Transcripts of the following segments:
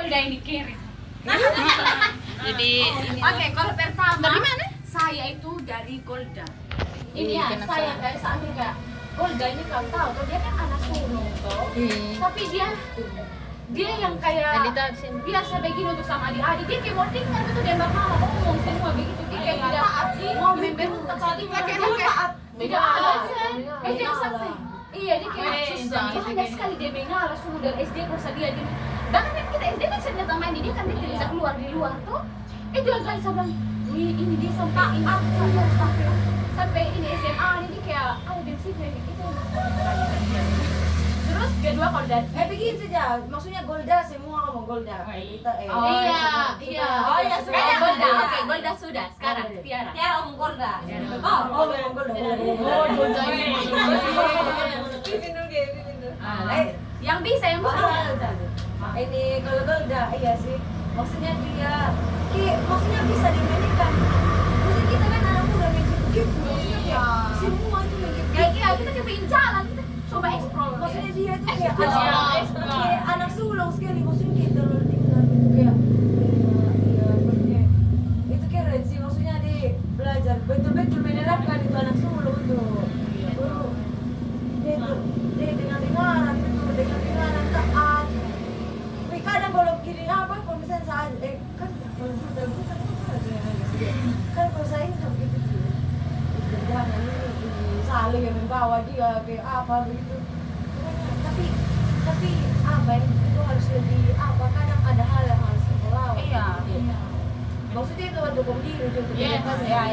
Golda ini kiri. Jadi Oke, kalau pertama dari mana? saya itu dari Golda. Ini Iya, ya, kenapa? saya kayak sambil kayak Golda ini kau tahu tuh dia kan anak sulung tuh. Tapi dia yang kayak biasa begini untuk sama adik-adik, dia kayak mau dengar betul dia mama ngomong semua begitu, dia kayak tidak mau membentak tadi tidak ada jangan sampai iya dia kayak susah banyak sekali dia mengalah suruh dari SD kursa dia gini bahkan kan kita SD kan sering datang main dia kan dia tidak bisa keluar di luar tuh itu yang kali saya bilang wih ini dia sampai ini sampai ini SMA ini kayak ada bensin itu terus kedua kalau dari begini saja, maksudnya Golda semua ngomong Golda. iya sekarang Golda oke Golda sudah sekarang Tiara Ngomong Golda. Ngomong Golda. yang bisa Ini kalau Golda, iya sih. Maksudnya dia, maksudnya bisa dimainkan. Maksudnya kita kan anak muda yang gitu. Maksudnya kayak semua itu yang gitu. kayak kita kepengen jalan kita coba explore Maksudnya dia itu kayak anak sulung sekali. Maksudnya kita terlalu tinggal gitu kayak iya maksudnya itu keren sih. Maksudnya dia belajar betul-betul menerapkan itu anak sulung itu. Dia dengar-dengaran itu, dengar-dengaran taat. Tapi kadang kalau gini kalau misalnya saat kan kalau sudah bukan kan kalau saya nggak begitu sih. Jangan ini saling yang membawa dia kayak apa begitu. Tapi apa itu harus lebih apa kadang ada hal yang harus kita lawan. Iya. Maksudnya itu untuk diri untuk Yes, ya.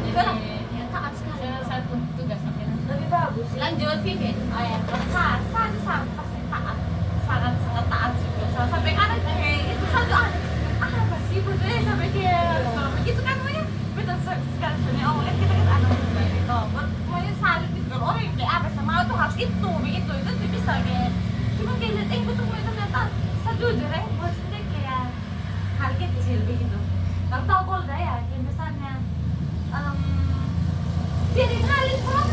Itulah ya taat sekali satu tugas sampai nanti. Lebih bagus sih. lanjut Vivi sangat taat juga sampai kadang kayak itu satu apa sih maksudnya sampai kayak kalau begitu kan namanya betul sekali sebenarnya awalnya kita kan anak muda gitu pokoknya salut gitu kalau orang yang kayak apa sama tuh harus itu begitu itu tuh bisa kayak cuma kayak lihat gue tuh mulai ternyata sejujurnya maksudnya kayak harga kecil begitu kalau tau Golda ya kayak misalnya jadi halin kok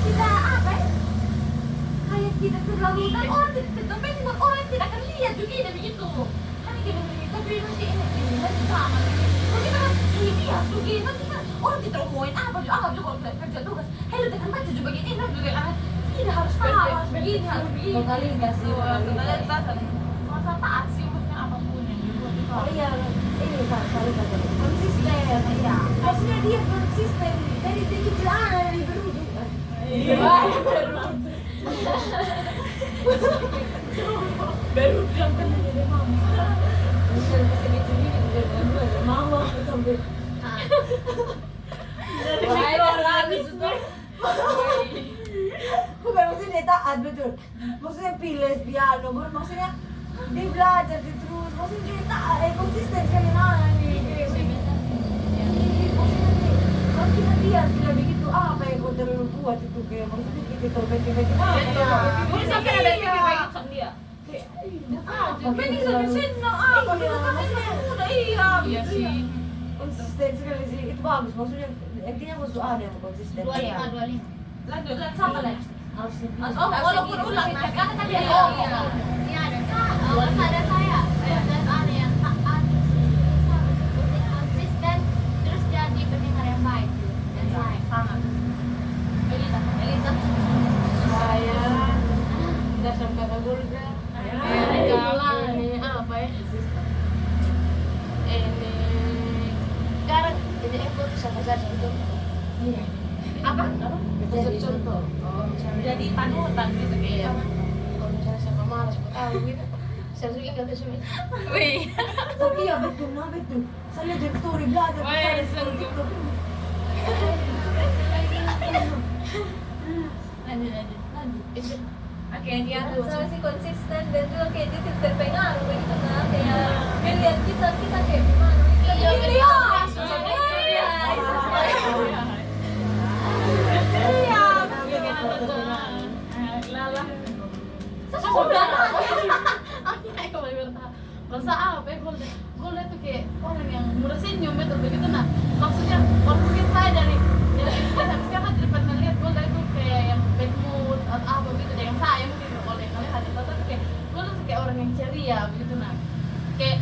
tidak apa ya kayak tidak terlalu dan orang tidak terpenting buat orang yang tidak akan lihat juga ini begitu kan gini tapi nanti ini nanti sama kalau kita kan ini ya begini nanti kan orang tidak ngomongin apa juga kalau kerja tugas hello tekan baca juga begini ini juga karena tidak harus tahu harus begini harus begini Totalitas sih, totalitas masa taat sih maksudnya apapun yang dibuat Oh iya, ini selalu kata konsisten. Iya. Maksudnya dia konsisten dari kecil dari berujung. Iya. Baru bilang kan jadi mama. Bukan kesini ini udah mama sampai. Bukan maksudnya dia taat betul. Maksudnya pilih piano, maksudnya dia belajar dia terus. Maksudnya dia taat, konsisten sekali nih. Kalau kita lihat sudah begitu apa yang kau terlalu buat itu kayak maksudnya kita terbentuk-bentuk Mungkin sampai ada yang kayak sama dia. Ini sampai sini apa gitu kan masih muda iya. Iya sih. Konsisten sekali sih itu bagus maksudnya intinya harus ada yang konsisten. 25. Lanjut sama lagi. Harus Oh, walaupun ulang kan tadi ada Iya ada ada saya ada yang taat konsisten terus jadi pendengar yang baik dan baik sama. Elita. saya dasar kata Golda. Ini apa ya? Ini sekarang jadi ekor sama saja itu. Iya. Apa? Jadi contoh. Jadi panutan gitu kayak. Kalau misalnya sama malas buat tahu gitu. Saya suka ingat itu semua. Wih. Tapi ya betul, betul. Saya lihat story belajar. Wih, Saya sungguh. Lanjut. Oke, dia tuh. saya sih konsisten dan juga kayak dia tidak terpengaruh begitu nah kayak dia lihat kita kayak gimana Iya, Rasa apa ya Golda tuh kayak orang yang murah senyum betul begitu nah maksudnya kalau mungkin saya dari sekarang tidak pernah lihat Golda itu kayak yang bad mood atau apa gitu yang saya mungkin oleh kalian hati tuh kayak Golda tuh kayak orang yang ceria begitu nah. Kayak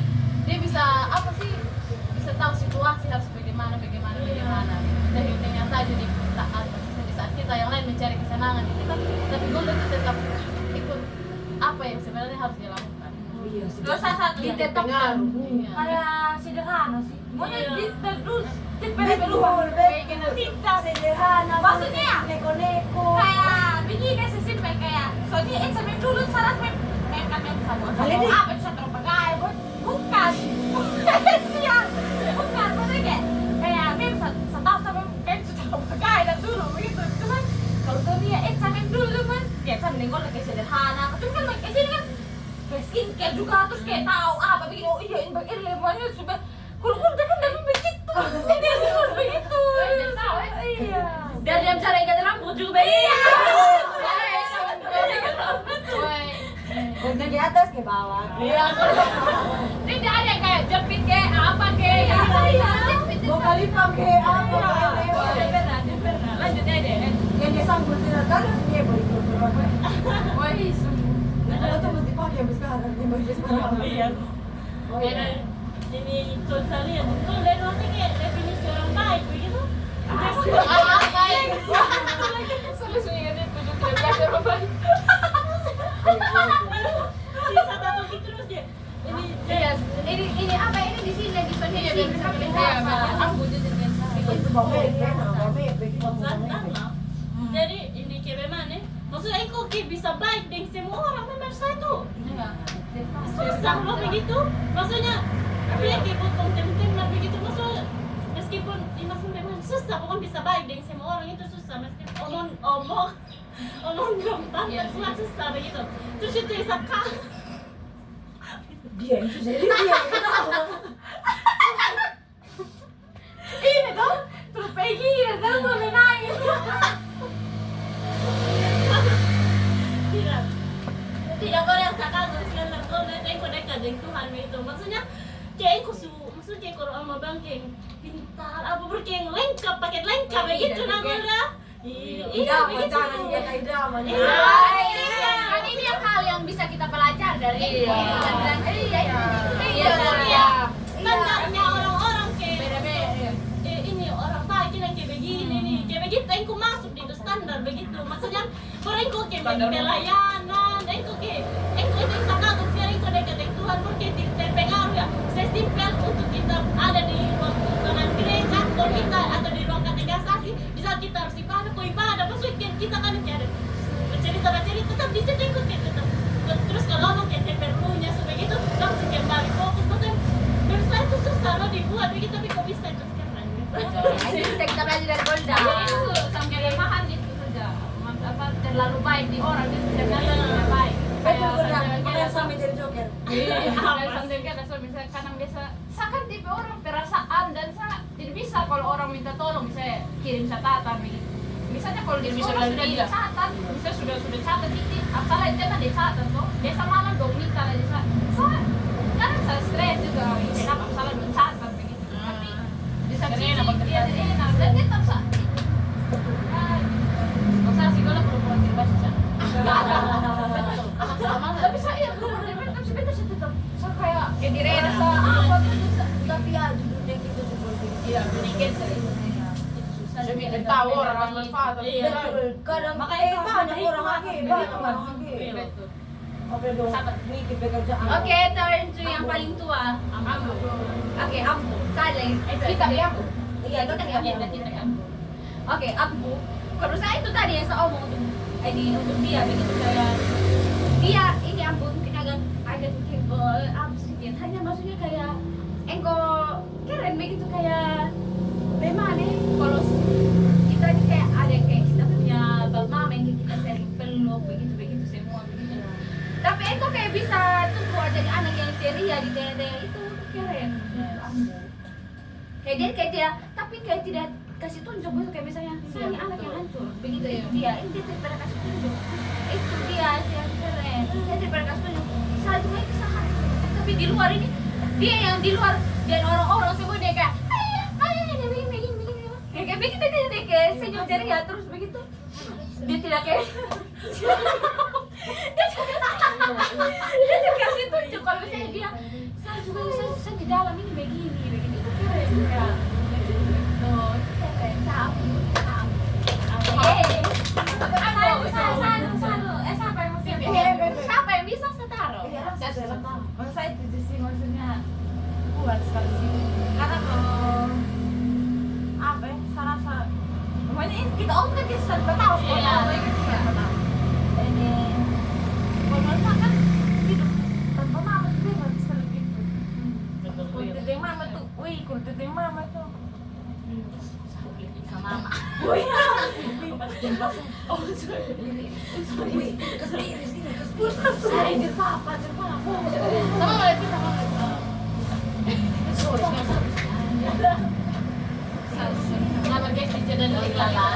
dia bisa apa sih? Bisa tahu situasi harus bagaimana. Dari yang tadi di saat di saat kita yang lain mencari kesenangan di kita, tapi Golda itu tetap ikut apa yang sebenarnya harus dilakukan. Iya, Dosa satu yang Ditetapkan. Iya. kayak sederhana sih. Mana Iya. terus Betul, Tidak. sederhana. Maksudnya? Neko-neko. Kayak begini kayak sesimpel kayak soalnya sampai dulu saras kan yang sama. Kali ini- Apa itu satu pakai bukan. Siang. Bukan maksudnya kayak mem setahu sampai kayak sudah pakai dan dulu begitu. Cuman kalau Sonia sampai dulu mas kayak sama nengol kayak sederhana. Cuma kan kayak sini kan kayak skincare juga terus kayak tahu apa begini oh iya ini lemahnya sudah kalau kan memang begitu. Ini harus begitu. Tahu iya. Dan dia cara ikat rambut juga baik. Udah di atas ke bawah. Iya. Tidak ada yang kayak jepit kayak apa kayak Mau kali pakai apa? Dia pernah. Lanjut aja. Yang dia sambut tidak terus dia beli berapa? Wah, sungguh. Kalau tuh mesti pakai yang sekarang, yang baju sekarang. Iya. Oh iya. Ini kalau saya lihat, kalau dari waktu kayak definisi orang baik begitu. Solusinya dia tujuh tidak biasa orang baik. Bisa tahu gitu terus dia. Ini Iya, ini apa ini di sini lagi soalnya dia sampai apa? Aku jadi Itu bawah begitu. Sama. Jadi ini kayak mana? Maksudnya aku kayak bisa baik dengan semua orang memang satu. Susah loh begitu. Maksudnya dia kayak potong teman begitu. Maksudnya meskipun ini memang susah, pokoknya bisa baik dengan semua orang itu susah. Meskipun omong gampang, kuat susah begitu. Terus itu Isaka. Dia itu jadi dia. ini tuh terus Peggy ya kan mau nangis. Tidak boleh sakal sekian kau nanti kau dekat dengan Tuhan itu. Maksudnya kayak maksudnya kalau sama bangkeng pintar apa berkeng lengkap paket lengkap begitu namanya. Iya begitu. Kita idaman. Kan ini yang hal yang bisa kita pelajari dari iya. Standarnya orang-orang kayak Beda-beda. ini orang baik yang kayak begini nih kayak begitu engkau masuk di itu standar begitu maksudnya kalau engkau kayak pelayanan engkau kayak engkau itu sangat biar engkau dekat dengan Tuhan porque terpengaruh ya sesimpel untuk kita ada di ruang taman gereja atau kita atau di ruang katekisasi di saat kita harus ibadah maksudnya kita kan ada bercerita tetap di situ engkau kayak tetap terus kalau ngomong kayak perlunya sebegitu langsung kembali fokus maksudnya berusaha itu susah loh dibuat begitu tapi kok bisa itu sekarang Ini bisa kita belajar dari Golda. Itu sampai kelemahan itu saja. Apa terlalu baik di orang itu tidak baik. Betul benar. Makanya sampai jadi joker. Sambil kita misalnya kadang biasa, saya kan tipe orang perasaan dan saya tidak bisa kalau orang minta tolong misalnya kirim catatan begitu. Misalnya kalau di sekolah sudah dicatat, misalnya sudah catat titik, apalah itu kan dicatat toh. Biasa malam dong minta aja saya. Kadang saya stres juga, kenapa salah dong catat begitu. Tapi di satu sisi dia enak dan dia tetap sah. Masa sih kalau perempuan terbaca. Tapi saya tapi sebenarnya tetap saya kayak dirasa apa tuh Tapi ya judulnya gitu seperti itu. iya sedikit sih. Demi tahu orang manfaat. Betul. Kadang Makanya banyak orang lagi, banyak orang lagi. Betul. Oke dong. Ini kita pekerjaan. Oke, turn to yang paling tua. Ambu. Oke, Ambu. Saling. Kita ya Ambu. Iya, itu kan ya. Kita Ambu. Oke, Ambu. Kalau saya itu tadi yang saya omong untuk dia begitu kayak dia ini Ambu mungkin agak kebal sedikit. Hanya maksudnya kayak engko keren begitu kayak memang nih kalau kita ini kayak ada kayak kita punya bab mama yang kita sering peluk begitu semua begitu. Tapi engko kayak bisa tumbuh jadi anak yang ceria di daerah itu keren. Ambu. Kayak dia tapi kayak tidak kasih tunjuk begitu kayak misalnya saya ini anak yang hancur begitu ya dia ini dia tidak kasih tunjuk itu dia yang keren dia tidak kasih tunjuk saya cuma itu salah tapi di luar ini dia yang di luar dan orang-orang semua dia kayak ayah begini kayak begitu dia kayak senyum ceria terus begitu dia tidak kayak dia tidak kasih tunjuk begini begini itu keren ya. Tuh keren tahu. Siapa yang bisa setaro? Masa itu sih maksudnya kuat sekali sih. Karena kalau apa ya, serasa pokoknya ini kita kan kita serba tahu ini kalau masa kan hidup tanpa mama tuh bebas sekali gitu. Kultur yang mama tuh, kultur yang mama tuh. sama mama. Saya di papa. Sama lagi sama Selamat guys di channel Lala.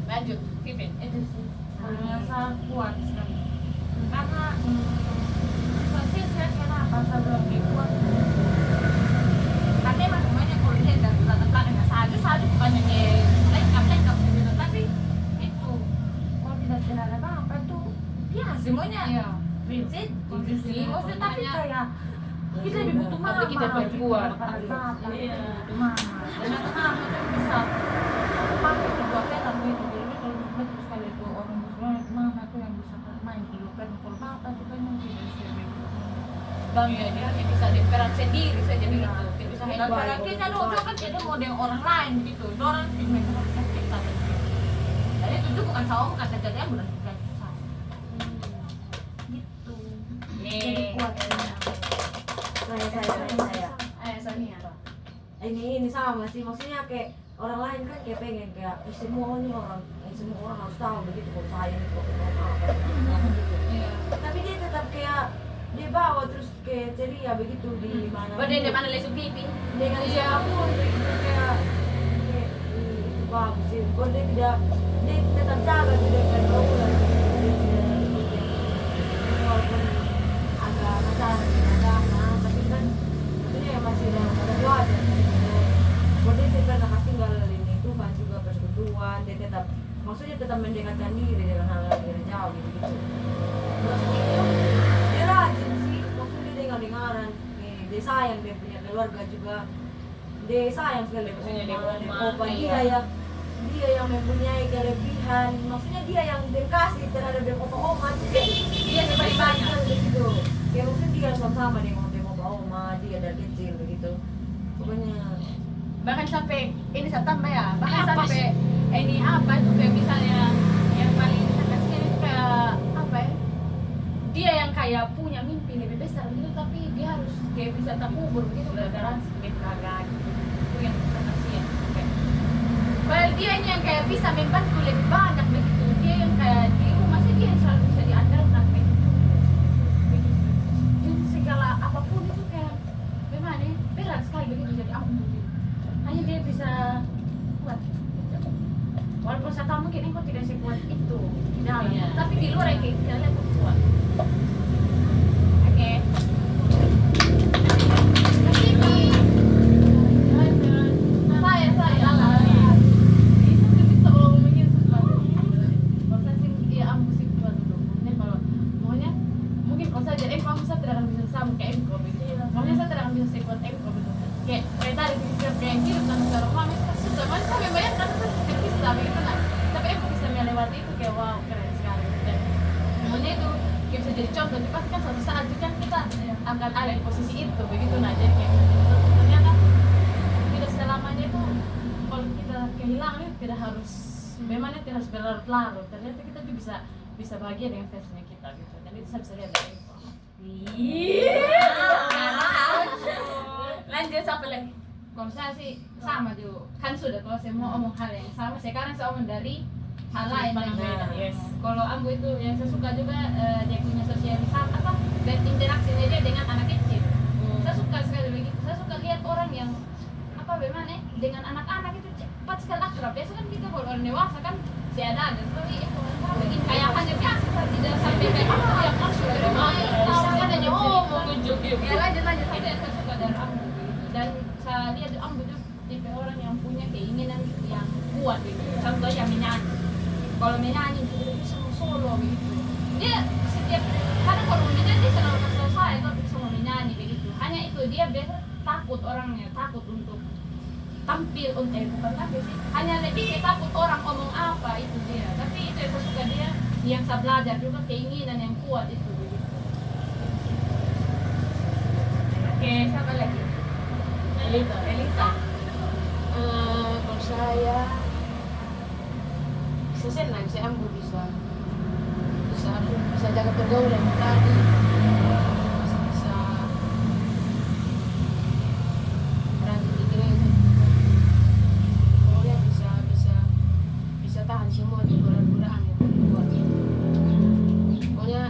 Lanjut, Vivin. Itu sih merasa kuat sekali karena saya kenapa saya belum kuat karena emang semuanya kalau lihat dari latar belakangnya saju bukannya lengkap gitu tapi itu kalau tidak ada apa itu ya semuanya prinsip sih maksudnya tapi kayak kita lebih butuh mama Tapi kita perempuan. butuh mama dan mama itu bisa pakai kedua pelan itu betul sekali itu orang muslim mama tuh yang bisa main dulu kan kalau papa tuh kan mungkin bisa Bang ya dia hanya bisa diperan sendiri saja begitu. Tidak bisa dan handle. pada kita dulu kan jadi model orang lain gitu orang pingin kita jadi itu bukan salah bukan kejadian bukan susah gitu Nih. jadi kuat Saya. Ayo Sonia. ini sama sih maksudnya kayak orang lain kan kayak pengen kayak semua orang harus tahu begitu kalau saya ini kok apa Iya. tapi dia tetap kayak dia bawa terus kayak ceria begitu di mana Berde mana lesu pipi. dengan siapapun begitu kayak bagus sih kalau dia tetap jaga tidak pergaulan dia tidak ikut walaupun agak macam agama tapi kan maksudnya masih dalam ada wajar kalau dia tetap nak tinggal ini Tuhan juga persekutuan dia tetap maksudnya tetap mendekatkan diri dengan hal-hal yang jauh gitu maksudnya dia rajin sih maksudnya dia dengar-dengaran dia sayang dia punya keluarga juga dia sayang sekali Maksudnya dia sama oma, dia yang mempunyai kelebihan maksudnya dia yang kasih terhadap dia oma dia sebagai banyak begitu kayak maksudnya dia sama-sama dengan dia oma dia dari kecil begitu pokoknya Bahkan sampai ini saya tambah ya. Bahkan sampai ini apa itu kayak misalnya yang paling saya kasih itu kayak apa ya? Dia yang kayak punya mimpi lebih besar gitu tapi dia harus kayak bisa terkubur begitu gara-gara sakit kagak gitu. Itu yang saya kasih ya. Padahal dia ini yang kayak bisa membantu lebih banyak begitu. Dia yang kayak di rumah sih dia yang selalu bisa diandalkan begitu. Jadi segala apapun itu kayak gimana ya? Berat sekali begitu jadi aku hanya dia bisa kuat walaupun saya tahu mungkin engkau tidak sekuat itu di dalam tapi di luar yang kayak kita lihat kuat oke saya itu bisa kalau ngomongin sesuatu kalau saya sih ya aku sih kuat dulu kalau maunya mungkin kalau saya jadi engkau saya tidak akan bisa sama kayak engkau begitu maunya saya tidak akan bisa sekuat engkau begitu kayak tadi kayak hidup dan secara mama itu susah banget saya membayangkan itu tidak bisa begitu nah tapi aku bisa melewati itu kayak wow keren sekali dan semuanya itu kayak bisa jadi contoh tapi pasti kan suatu saat itu kan kita akan ada di posisi itu begitu nah jadi kayak ternyata tidak selamanya itu kalau kita kehilangan itu tidak harus memangnya tidak harus berlarut-larut ternyata kita juga bisa bahagia dengan versinya kita gitu dan itu saya bisa lihat dari itu lanjut apa lagi Kalau saya sih sama juga, kan sudah kalau saya mau omong hal yang sama, sekarang saya omong dari hal lain. Nah, yes. Kalau Ambo itu yang saya suka juga dia punya sosialisasi apa berinteraksinya dia dengan anak kecil. Saya suka sekali begitu. Saya suka lihat orang yang apa bagaimana dengan anak-anak itu cepat sekali akrab. Biasa kan kita kalau orang dewasa kan ada tapi itu begini kayak hanya biasa tidak sampai kayak yang langsung dari main tahu kan hanya mau nunjuk yuk. ya lanjut itu yang saya suka dari Ambo dan saya lihat Ambo itu tipe orang yang punya keinginan yang kuat gitu. Contohnya menyanyi, kalau menyanyi itu bisa solo begitu. Dia setiap kadang kalau menyanyi dia selalu kasih saya kalau bisa menyanyi begitu. Hanya itu dia biasa takut orangnya, takut untuk tampil untuk bukan tampil sih, hanya lebih dia takut orang ngomong apa itu dia. Tapi itu yang saya suka dia yang saya belajar juga keinginan yang kuat itu begitu. Oke, siapa lagi? Elita. Kalau saya senang saya Ambo bisa jaga pergaulan tadi, bisa berani di gereja, pokoknya bisa tahan semua di bulan-bulan yang kuat. Pokoknya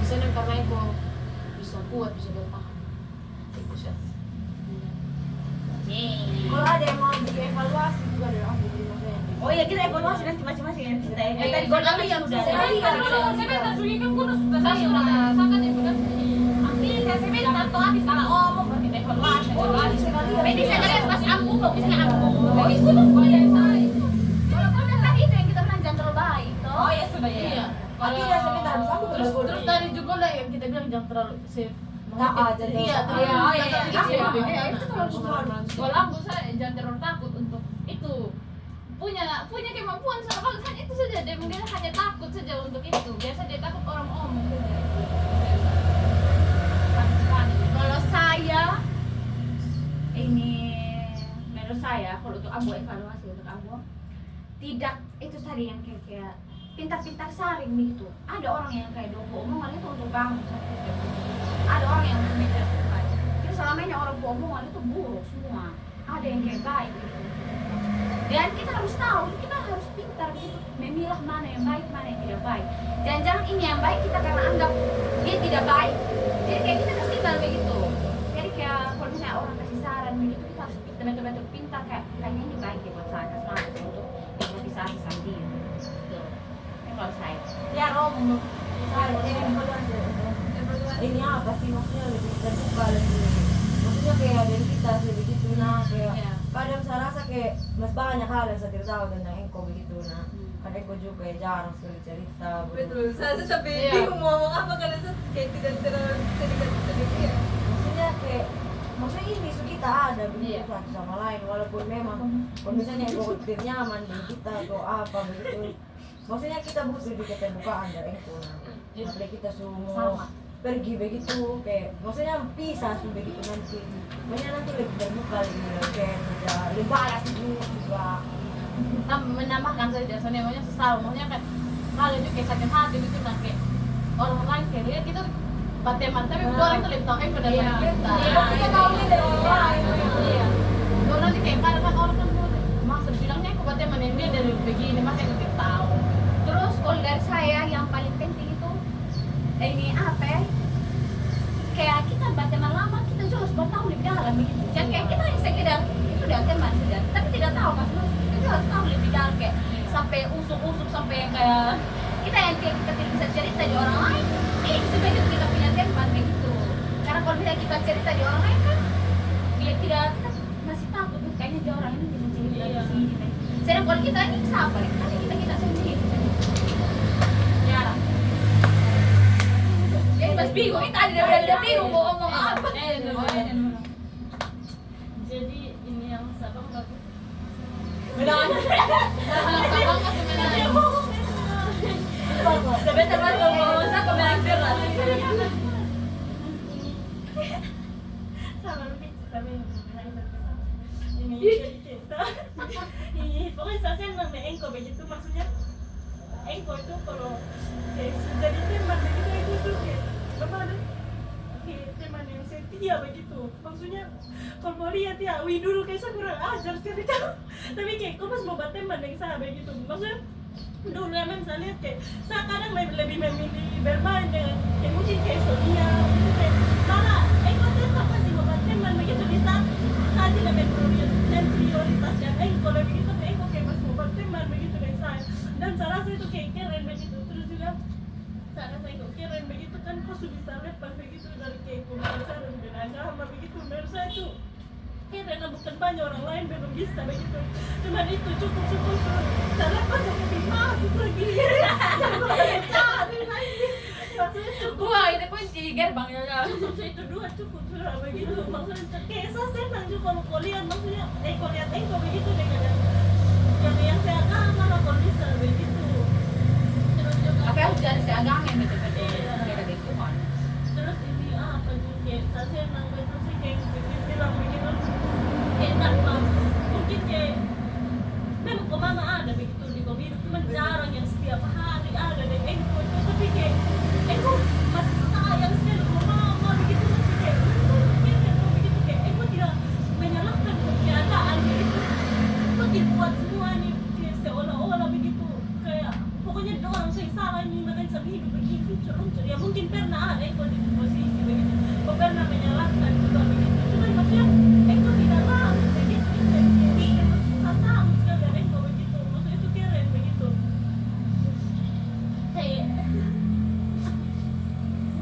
senang karena aku bisa kuat, bisa bertahan. Itu sih. Kalau ada yang mau dievaluasi juga dari aku di masa yang Oh iya, kita evaluasi nanti masing-masing ya kita. Yang tadi Gol Golden yang sudah. saya minta sulit kan kuno sudah saya sudah kan itu kan ambil saya minta tato habis kalau omong berarti evaluasi. Ini saya lihat pas aku kok misalnya aku. Oh itu tuh saya itu. Kalau Golden tadi itu yang kita menang jangan terlalu baik. Oh ya sudah ya. Iya. Tapi ya saya minta harus aku Terus tadi juga lah yang kita bilang jangan terlalu safe. Taat, Iya, iya, itu terlalu susah. Kalau aku saya jangan terlalu takut untuk itu punya kemampuan sama kan itu saja dia mungkin hanya takut saja untuk itu. Biasa dia takut orang omong saja. Kalau saya ini menurut saya kalau untuk Ambo evaluasi untuk Ambo tidak itu tadi yang kayak pintar-pintar saring gitu. Ada orang yang kayak dongko omongan itu untuk bangun. Ada orang yang mikir baik. Jadi selama ini orang omongan itu buruk semua. Ada yang kayak baik gitu. Dan kita harus tahu, kita harus pintar gitu memilah mana yang baik, mana yang tidak baik. Jangan-jangan ini yang baik kita karena anggap dia tidak baik. Jadi kayak kita harus tinggal begitu. Jadi kayak kalau misalnya orang kasih saran begitu kita harus betul-betul pintar kayaknya ini baik ya buat saya semangat untuk improvisasi sama dia. Gitu. Ini kalau saya. ya Romo ini apa sih maksudnya lebih terbuka lebih maksudnya kayak dari kita begitu nah kayak kadang saya rasa kayak mas banyak hal yang saya tidak tahu tentang Engko begitu nah karena Engko juga kayak jarang sekali cerita Betul, saya sampai bingung mau ngomong apa karena saya kayak tidak terlalu sedikit. maksudnya kayak maksudnya ini isu kita ada begitu satu sama lain walaupun memang kalau misalnya Engko tidak nyaman dengan kita atau apa begitu maksudnya kita butuh juga keterbukaan dari Engko nah apalagi kita semua pergi begitu kayak maksudnya pisah sih begitu nanti makanya nanti lebih terbuka kayak lebih balas juga menambahkan saja soalnya maunya sesal maunya kan kalau juga kayak sakit hati gitu nah kayak orang lain kayak lihat kita bateman tapi orang itu lebih tahu pada kita kita tahu nih dari orang lain iya kalau nanti kayak kadang kan orang kan masa bilangnya aku bateman yang dia dari begini masa yang lebih tahu. Terus kalau dari saya yang paling penting itu ini apa ya? Kayak kita berteman lama kita juga harus tahu lebih dalam begitu. Jangan kayak kita yang sekedar itu udah teman saja, tapi tidak tahu mas kita harus tahu lebih dalam kayak sampai usuk-usuk sampai kayak kita yang kayak kita tidak bisa cerita di orang lain. Sebaiknya kita punya teman begitu. Karena kalau misalnya kita cerita di orang lain kan dia tidak kita masih takut tuh kayaknya dia orang ini bisa cerita di sini. Sedang kalau kita ini siapa? Kita sendiri. Mas bingung, ini tadi udah bingung mau ngomong apa. Jadi ini yang Sabang bagus. Sebentar mas ngomong saya kemerang berat. Sama lebih tapi ini kita. Pokoknya saya senang deh Engko begitu maksudnya. Engko itu kalau jadi teman begitu itu tuh kayak bagaimana? Oke, teman yang setia begitu. Maksudnya kalau mau lihat ya, wih dulu kayak saya kurang ajar sekali kan. Tapi kayak kok pas mau berteman yang saya begitu. Maksudnya dulu emang saya lihat kayak saya kadang lebih memilih bermain dengan yang mungkin kayak Sonia gitu kayak malah kok tetap masih mau berteman begitu di saat tidak prioritas yang kalau begitu kayak masih mau berteman begitu dengan saya. Dan saya rasa itu kayak keren begitu. Terus juga saya rasa kok keren begitu kan kok sudah bisa lepas begitu dari kayak komunitas dan agama begitu. Menurut saya itu keren, bukan banyak orang lain belum bisa begitu. Cuman itu cukup saya lepas jadi masuk lagi. Cari lagi. Maksudnya cukup. Wah, itu kunci gerbangnya kan. Cukup itu dua cukup sudah begitu. Maksudnya kayak saya senang juga kalau kuliah maksudnya kuliah engkau begitu dengan yang saya agama lah kalau bisa begitu. Terus juga Apa harus jadi seagama yang betul-betul dari Tuhan. terus ini apa juga saya senang betul sih kayak bilang begitu enak lah mungkin kayak memang kok mama ada begitu di komedi cuma jarang yang setiap hari ada dan engkau tapi kayak engkau masih sayang sekali sama mama begitu masih kayak begitu kayak engkau tidak menyalahkan keadaan begitu engkau tidak buat semua nih kayak seolah-olah begitu kayak pokoknya ada orang saya salah nih makanya saya hidup begitu curang ya mungkin pernah ada engkau di posisi begitu kok pernah menyalahkan juga begitu cuman maksudnya engkau tidak lalu begitu sama sekali ada engkau begitu maksudnya itu keren begitu kayak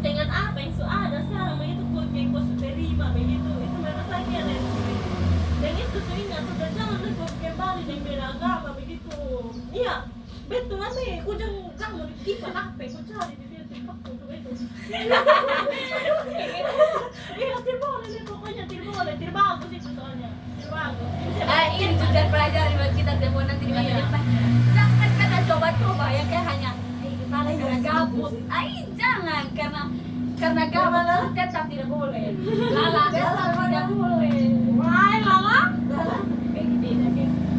dengan apa yang sudah ada sekarang begitu kok kayak kau sudah terima begitu itu memang saya keren begitu dan itu sehingga sudah jangan kau kembali dengan beda agama begitu iya betul nih jangan kita HP kau cari di dia TikTok itu iya tidak pokoknya tidak bagus itu soalnya tidak bagus Ini juga pelajaran buat kita semua nanti di masa depan. Jangan kata coba-coba yang kayak hanya gimana jangan gabut. Jangan karena gabut tetap tidak boleh. Lala tetap tidak boleh. Wah, Lala.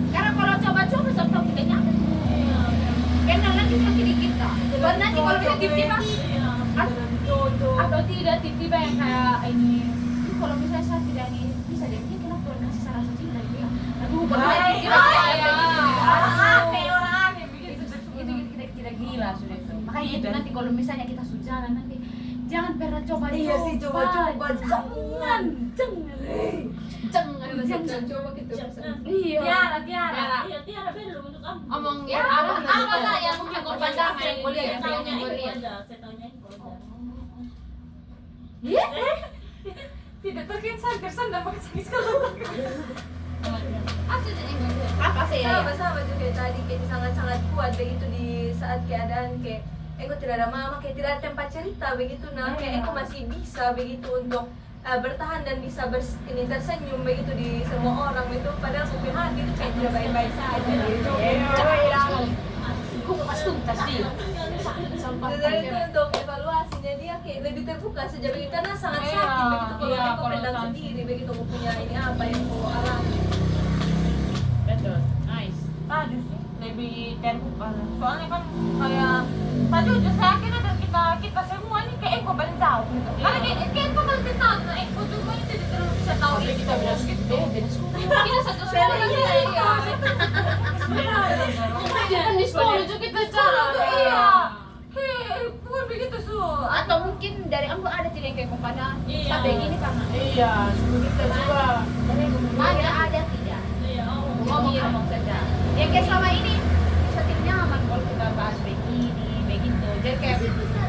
Karena kalau coba-coba sampai kita nyampe. Karena nanti makin kita. Baru nanti kalau kita tiba-tiba atau tidak tiba-tiba yang kayak ini. Kalau misalnya saya tidak ini bisa deh dia kenapa ngasih saran cinta dia. Aduh, bahaya. Orang aneh begitu. Itu kita gila sudah itu. Makanya itu nanti kalau misalnya kita sujalan nanti jangan pernah coba. Iya sih, coba-coba. Jangan. Jangan coba gitu. Tiara. iya Tiara belum untuk kamu Omong Ya, apa lah yang mungkin kau pandang yang kuliah yang saya yang kuliah. saya tahunya engkau Tidak terkesan dan pakai sakit sekali. Apa sih ya? Sama juga kayak tadi kayak sangat-sangat kuat begitu di saat keadaan kayak Eko tidak ada mama, kayak tidak ada tempat cerita begitu nah kayak Eko masih bisa begitu untuk bertahan dan bisa tersenyum begitu di semua orang itu padahal supir hati itu kayak tidak baik-baik saja gitu. Kok pas tuntas dia. Dari itu untuk evaluasinya dia kayak lebih terbuka sejak begitu karena sangat sakit begitu kalau Eko pendam sendiri begitu aku punya ini apa yang aku alami. Betul, nice. Tadi sih lebih terbuka lah. Soalnya kan kayak tadi udah saya yakin ada kita semua ini kayak Eko paling tahu gitu. Karena kayak Eko paling tahu, nah Eko juga itu terus bisa tahu Kalau kita bilang gitu, kita satu sekolah ya. jangan di sekolah juga kita jalan. Iya. Bukan begitu su. Atau mungkin dari ambo ada tidak yang kayak kepada Iya. sampai gini karena Iya, kita juga. ada tidak. iya Ngomong saja. Yang kayak selama ini bisa tidak nyaman kalau kita bahas begini, begitu. Jadi kayak bisa.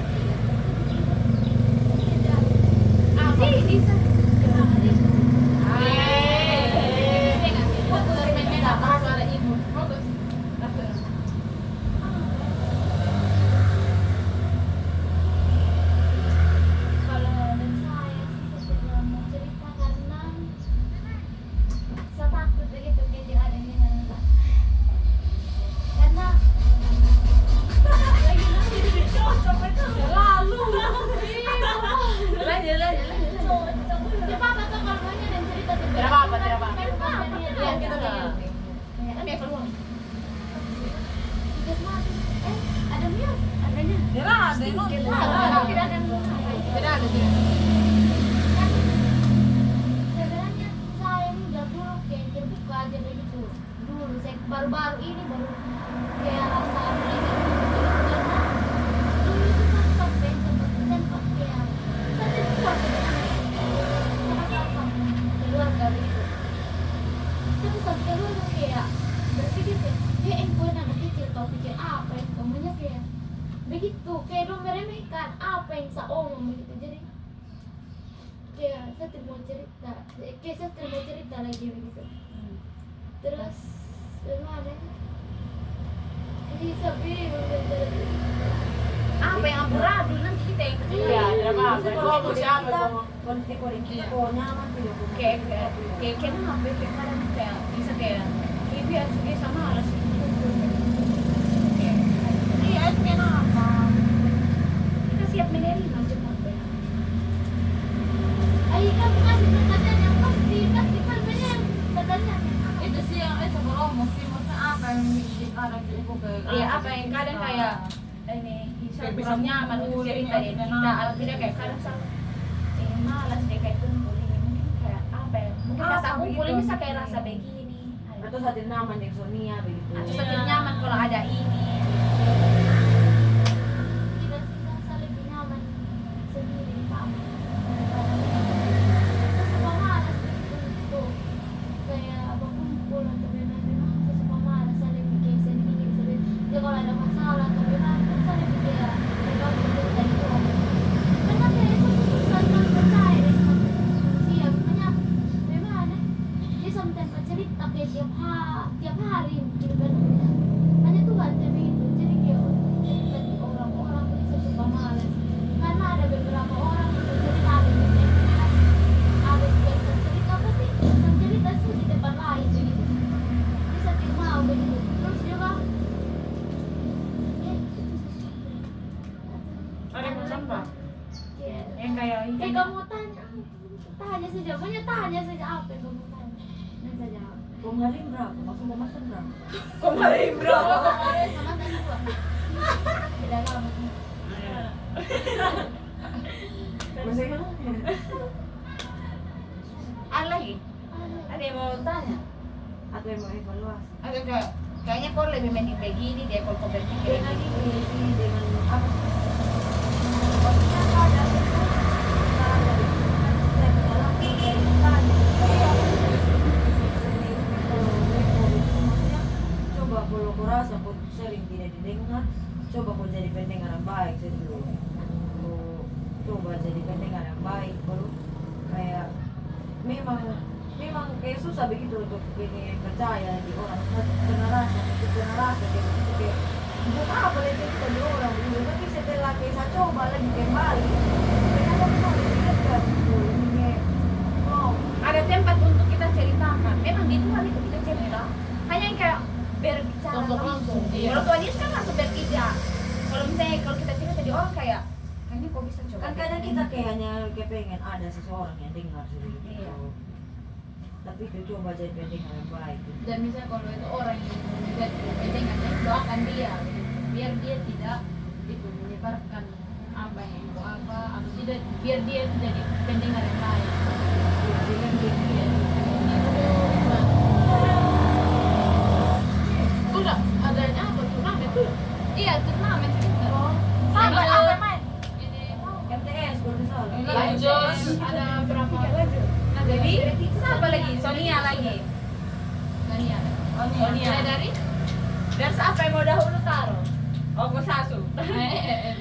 Satria mau cerita, kayak Satria mau cerita lagi begitu. Terus bagaimana? Jadi Sabi benar-benar Apa yang amburadul nanti kita yang Iya, drama apa? Kok siapa kamu? Kok nyaman tuh ya. kayak kenapa kadang kayak bisa kayak biar biasa malas Iya, itu kenapa? kita siap menerima cuma Ayo kamu kasih pertanyaan yang pasti palsunya pertanyaan. Itu sih yang sebelum maksudnya apa yang ada di ibu kayak ya apa yang kadang kayak ini bisa kurang nyaman untuk cerita deh kita atau tidak kayak kadang sama malas deh kayak kumpul ini mungkin kayak apa ya mungkin pas aku kumpul ini saya kayak rasa begini Atau Satria nyaman dengan Sonia begitu. atau sakit nyaman kalau ada ini Tidak saya lebih nyaman sendiri kamu. Suka malas begitu kayak berkumpul atau bagaimana. Suka malas saya lebih kayak sendiri. Jadi kalau ada masalah atau bagaimana saya lebih kayak bergabung dari itu. Karena kayak susah percaya dengan manusia. Makanya bagaimana? Dia sometimes cerita kayak tiap hari gitu kan. Hanya Tuhan yang begitu. Jadi kayak cerita di orang-orang bisa suka malas. Karena ada beberapa orang yang cerita ada juga yang cerita pasti yang cerita sih di depan lain begitu. Bisa tidak mau begitu. Terus juga ada macam apa? yang kayak ini kamu tanya saja, banyak tanya saja apa yang kamu tanya. Dan saja. Kemarin berapa? Maksud kemarin berapa? kemarin bro Sama tanya gua. Tidak lama. Maksudnya ada lagi ada yang mau tanya atau yang mau evaluasi? ada kayaknya kau lebih mending begini deh kalau kau berpikir Dengan begini ini sih dengan apa sih? Maksudnya ada saran dari setiap dalam dari tanya. Maksudnya coba kalau kau rasa kau sering tidak didengar, coba kau jadi pendengar yang baik dulu. Kau coba jadi pendengar yang baik kalau kayak memang kayak susah begitu untuk ini percaya di orang generasi kayak gitu kayak bukan apa yang kita di orang begitu tapi setelah kayak saya coba lagi kembali ternyata memang lebih dekat gitu ini oh ada tempat untuk kita ceritakan memang di Tuhan itu kita cerita hanya yang kayak berbicara Sosok langsung, iya. kalau Tuhan Yesus kan langsung berbicara kalau misalnya kalau kita cerita di orang kayak kayaknya kok bisa coba kan kadang kita kayak hanya kayak pengen ada seseorang yang dengar gitu Iya. tapi itu coba jadi pendengar yang baik gitu. Dan misalnya kalau itu orang yang juga pendengar, doakan dia biar dia tidak itu menyebarkan apa yang itu apa atau tidak biar dia itu jadi pendengar yang baik. Udah adanya apa turnamen tuh? iya turnamen kita Sama apa main? MTS kalau misalnya Lanjut ada berapa? jadi siapa lagi Sonia lagi Dania. Sonia dari siapa yang mau dahulu taruh oh kau Sasu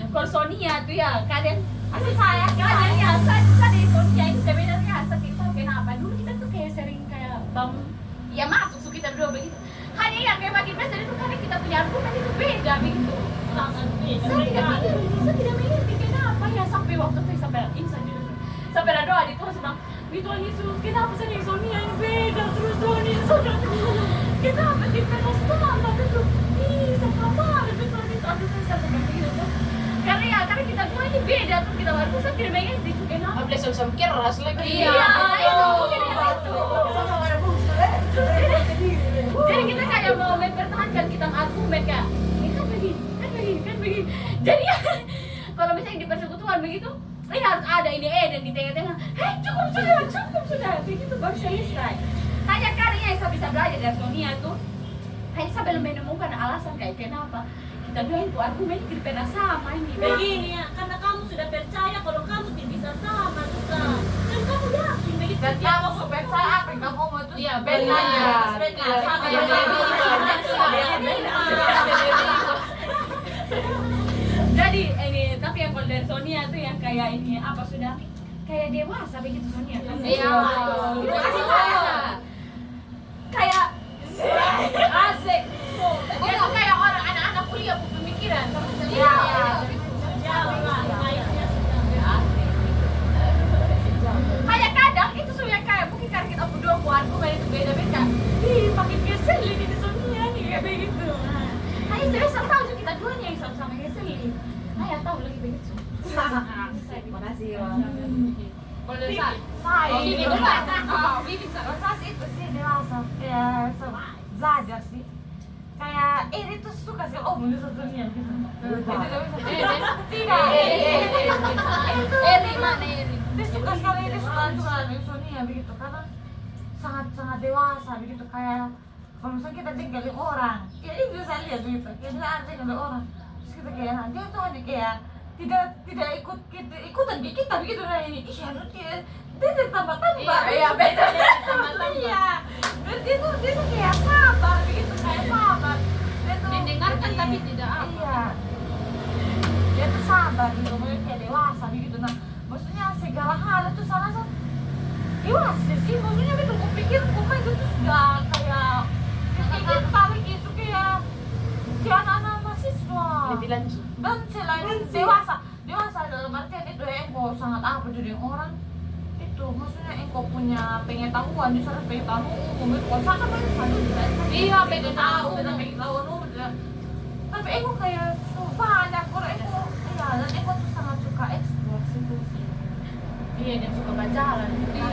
kalau Sonia tuh ya kadang asal saya kadang ya saya di Sonia ini sebenarnya sakit tahu kenapa dulu kita tuh kayak sering kayak ya masuk suka kita berdua begitu hanya yang kayak makin besar itu karena kita punya argumen itu beda begitu Sangat saya tidak mengerti kenapa ya sampai waktu itu sampai insan sampai ada doa di Tuhan sedang Tuhan Yesus kenapa sering Sonia ini beda terus Tuhan Yesus kenapa kita sama itu sama Tuhan Yesus aku saya seperti itu karena kita semua ini beda tuh kita baru saya tidak mengerti kenapa Abis sama keras lagi. iya itu mungkin itu sama ada bungsu jadi kita kayak mau mempertahankan kita argumen kayak ini kan begini jadi kalau misalnya di persekutuan begitu ini harus ada ini dan di tengah-tengah cukup sudah begitu baru selesai hanya kalinya yang saya bisa belajar dari Sonia tuh hanya saya belum menemukan alasan kayak kenapa kita dua itu argumen tidak pernah sama ini begini ya, karena kamu sudah percaya kalau kamu tidak bisa sama juga. Dan kamu yakin begitu. Dan kamu percaya apa yang kamu mau itu? Iya, benar. jadi ini tapi yang kalau dari Sonia tuh yang kayak ini apa sudah kayak dewasa begitu Sonia. Iya. Itu kasih sayang. Kayak asik. Dia tuh kayak orang anak-anak kuliah pemikiran. Iya. Kayak kadang itu sebenarnya kayak mungkin karena kita berdua argumen itu beda-beda. Ih, makin ngeselin ini Sonia nih kayak begitu. Nah, saya tahu juga kita duanya yang sama-sama ngeselin. Nah, ya tahu lagi begitu. Makasih ya. Kalau dari saya, Saya Vivi itu dulu. Vivi saya sih itu sih dewasa ya belajar sih kayak ini tuh suka sih di dunia gitu tidak Eri mana Eri? dia suka sekali ini suka di dunia begitu karena sangat dewasa begitu kayak kalau misalnya kita tinggalin orang ya itu saya lihat begitu kayak dia tinggalin orang terus kita kayak dia tuh hanya kayak tidak ikutan kita begitu nah ini iya dia tambah-tambah Iya, betul. iya dia tuh kayak sabar begitu kayak sabar dia tuh Didengarkan tapi tidak apa. iya dia tuh sabar gitu maksudnya kayak dewasa begitu nah maksudnya segala hal itu salah satu dewasa sih maksudnya begitu kupikir kok itu tuh sudah kayak kita begitu kayak anak-anak mahasiswa Lebih lanjut. dan selain dewasa dalam artian itu engkau sangat apa jadi orang itu maksudnya engkau punya pengetahuan di sana pengetahuan umum itu kalau sana kan satu Iya, pengetahuan tentang pengetahuan umum tapi engkau kayak banyak orang engkau iya dan engkau tuh sangat suka eksplor situ Iya, dia suka bacalan. iya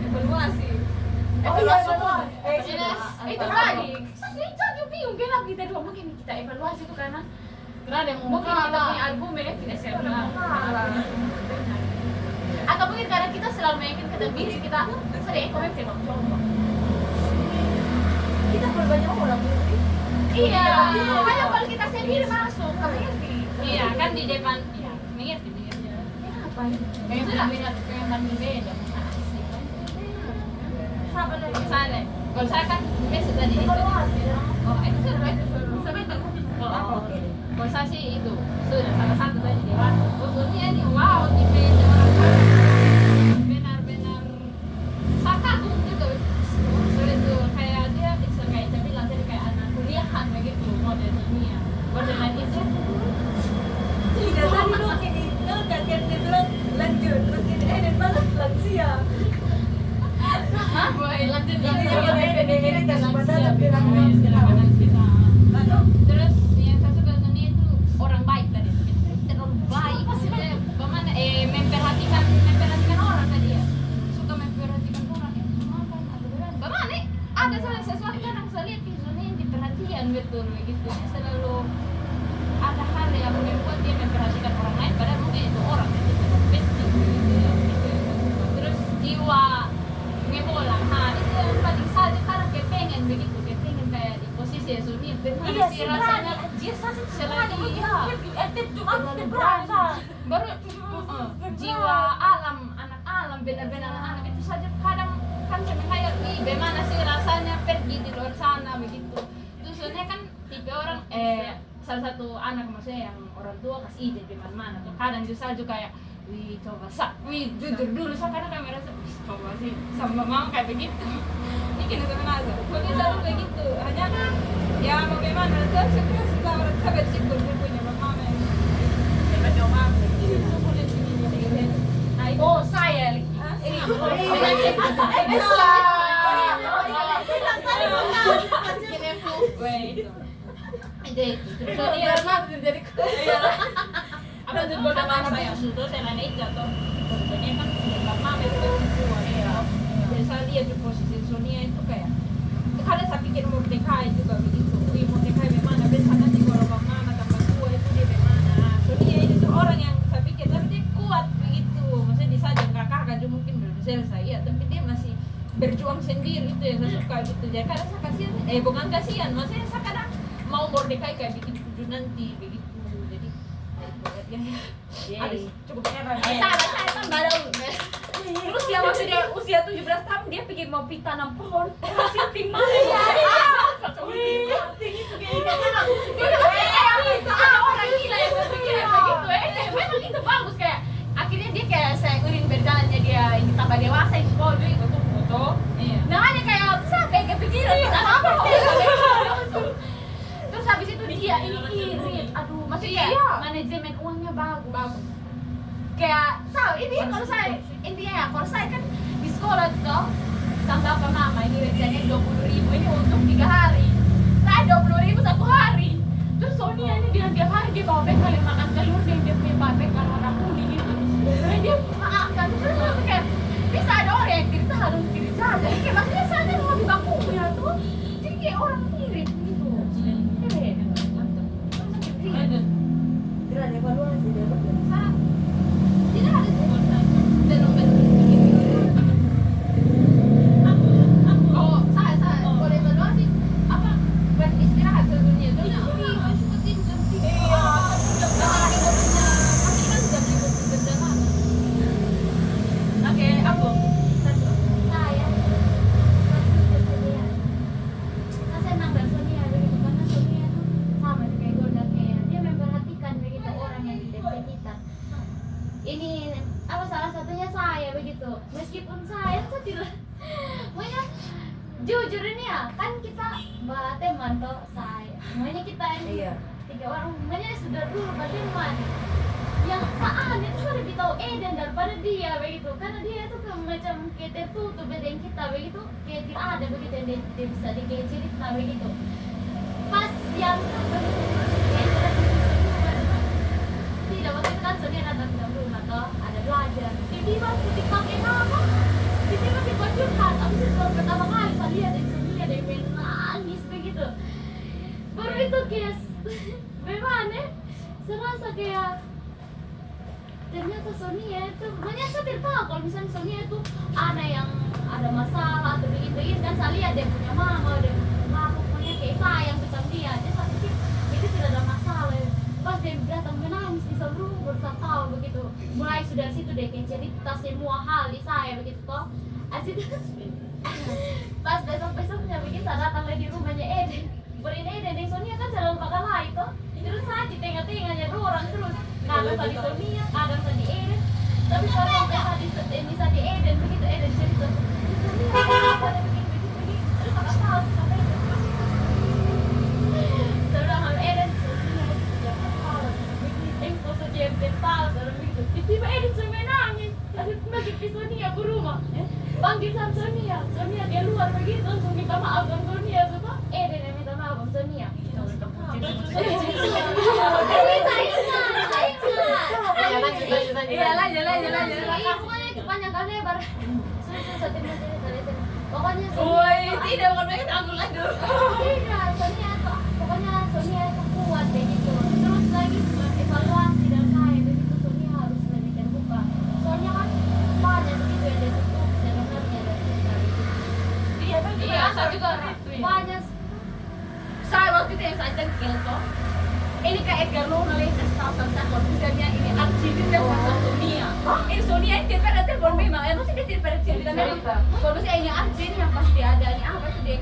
Evaluasi. oh iya Itu tadi. Saya bingung kenapa kita dua mungkin kita evaluasi itu karena Karena ada yang mau mungkin kita punya argumen yang tidak selalu atau mungkin karena kita selalu meyakinkan diri kita sering komen coba kita berbanyak orang gitu iya makanya kalau kita sendiri masuk kamu ngerti Iya, kan di depan. Iya, mengerti. kenapa Kayak banding beda. Asik. sabar lagi Misalnya, kalau saya kan besok tadi itu. Oh, itu sudah sebentar. Kalau saya sih itu sudah salah satu tadi dia. Maksudnya nih wow, di beda orang benar-benar saya kagum juga. Soalnya itu kayak dia bisa kayak saya bilang tadi kayak anak kuliahan begitu model dunia. Modelan itu tidak tadi lo kini lo kaget dia bilang lanjut terus ini dan malas lansia Boy, lanjut ini kasih pada tapi Terus yang saya suka Sonia itu orang baik tadi. Terlalu baik maksudnya bagaimana memperhatikan orang tadi ya. Suka memperhatikan orang. Kenapa ada beran? Bagaimana? Ada sesuatu kan yang saya lihat di Sonia yang diperhatian betul begitu. Dia selalu ada hal yang membuat dia memperhatikan orang lain padahal mungkin itu orang yang tidak penting gitu ya. Terus jiwa ngebola, nah itu yang paling saja karena dia pengen begitu, dia pengen kayak di posisi ya Sonia benar iya sih sih rasanya dia sakit selalu iya cuma berasa baru jiwa alam anak alam benar-benar anak itu saja kadang kan saya kayak ih bagaimana sih rasanya pergi di luar sana begitu terus soalnya kan tipe orang salah satu anak maksudnya yang orang tua kasih ide di mana-mana tuh kadang juga kayak wih coba jujur dulu kadang kami rasa coba sih sama mama kayak begitu ini kena sebenarnya pokoknya selalu begitu hanya kan ya mau bagaimana terus saya suka orang saya bersyukur dia punya mama yang hebat coba itu boleh sini nah itu saya ini terus dia jadi apa tuh bodoh mama saya sudah saya nanya itu atau sebetulnya kan mama itu tua ya jadi saya lihat di posisi Sonia itu kayak kadang saya pikir Mordecai juga begitu wih Mordecai bagaimana besar nanti kalau mama tambah tua itu dia bagaimana Sonia ini tuh orang yang saya pikir tapi dia kuat begitu maksudnya di saja kakak juga mungkin belum selesai ya tapi dia masih berjuang sendiri itu yang saya suka gitu jadi kadang saya kasihan bukan kasihan maksudnya saya kadang mau Mordecai kayak bikin tujuh nanti begitu jadi ada cukup heran saya tambah dong terus dia waktu dia usia 17 tahun dia pikir mau tanam pohon hasil tim mana ya orang gila yang berpikir begitu memang itu bagus kayak akhirnya dia kayak saya urin berjalannya dia ini tambah dewasa itu bodoh itu tuh foto. Iya. Namanya kayak sampai kepikiran kita apa terus habis itu dia ini irit, aduh maksudnya manajemen uangnya bagus. Kayak tahu ini kalau saya intinya ya kalau saya kan di sekolah tuh sampai apa mama ini rencana 20.000 ini untuk 3 hari. Saya 20.000 1 hari. Terus Sonia ini bilang tiap hari dia bawa bekal yang makan telur dia punya bekal warna kuning gitu. Dan dia makan terus kayak bisa ada orang yang cerita harus cerita. Jadi kayak maksudnya saya kan mau juga punya tuh. Jadi kayak orang mirip gitu. Mantap. Tidak ada evaluasi dia betul. Tidak ada tuh. Oh, saya boleh evaluasi apa beristirahat sebenarnya itu oke, aku Saya senang dan Sonia begitu karena Sonia itu sama juga kayak Golda kayak dia memperhatikan begitu orang yang di depan kita. Ini apa salah satunya saya begitu. Meskipun saya tidak, makanya jujur ini ya kan kita teman toh saya. Makanya kita ini 3 orang, makanya sudah dulu berteman. Yang saat itu saya lebih tahu Eden daripada dia begitu karena dia itu kan macam kayak tertutup dengan kita begitu kayak tidak ada begitu yang dia bisa kayak cerita begitu pas yang tidak waktu itu kan Sonia datang ke rumah toh ada belajar tiba-tiba putih pakai nama tiba-tiba kita curhat abis itu baru pertama kali saya lihat dari Sonia dia menangis begitu baru itu kayak bagaimana serasa kayak ternyata Sonia itu, makanya saya tidak tahu kalau misalnya Sonia itu ada masalah atau begitu kan saya lihat dia punya mama, dia punya kayak sayang tentang dia saya pikir itu tidak ada masalah pas dia datang menangis di seluruh berusaha tahu begitu mulai sudah situ dia kayak cerita semua hal di saya begitu toh asik pas besok-besoknya begitu saya datang lagi di rumahnya Eden berin Eden dan Sonia kan selalu bakal lah itu terus saya di tengah-tengahnya dua orang terus kadang tadi Sonia, kadang tadi Eden tapi kalau sampai tadi Eden begitu Eden cerita Sonia apa ada begini terus apa tahu sampai terus sama Eden Sonia siapa tahu begini Sonia tahu terus begitu tiba-tiba Eden sampai nangis lalu makin ke Sonia ke rumah panggil sama Sonia dia luar begitu langsung minta maaf sama Sonia semua Eden yang minta maaf sama Sonia lanjut. Pokoknya itu panjang kali lebar. Pokoknya tidak bukan mereka tanggung lagi dulu. Tidak, pokoknya Sonia itu kuat begitu. Terus lagi evaluasi dan saya begitu Sonia harus lebih terbuka. Soalnya kan banyak begitu yang ditutup sebenarnya dari kita. Iya, saya juga Banyak. saya waktu itu yang saya cengkil toh ini kayak Edgar Luna lekas tahu sama saya kalau misalnya ini Archie itu telepon sama Sonia ini Sonia yang tiap ada telepon memang maksudnya dia tiap ada cerita memang kalau misalnya ini Archie ini yang pasti ada ini apa tuh dia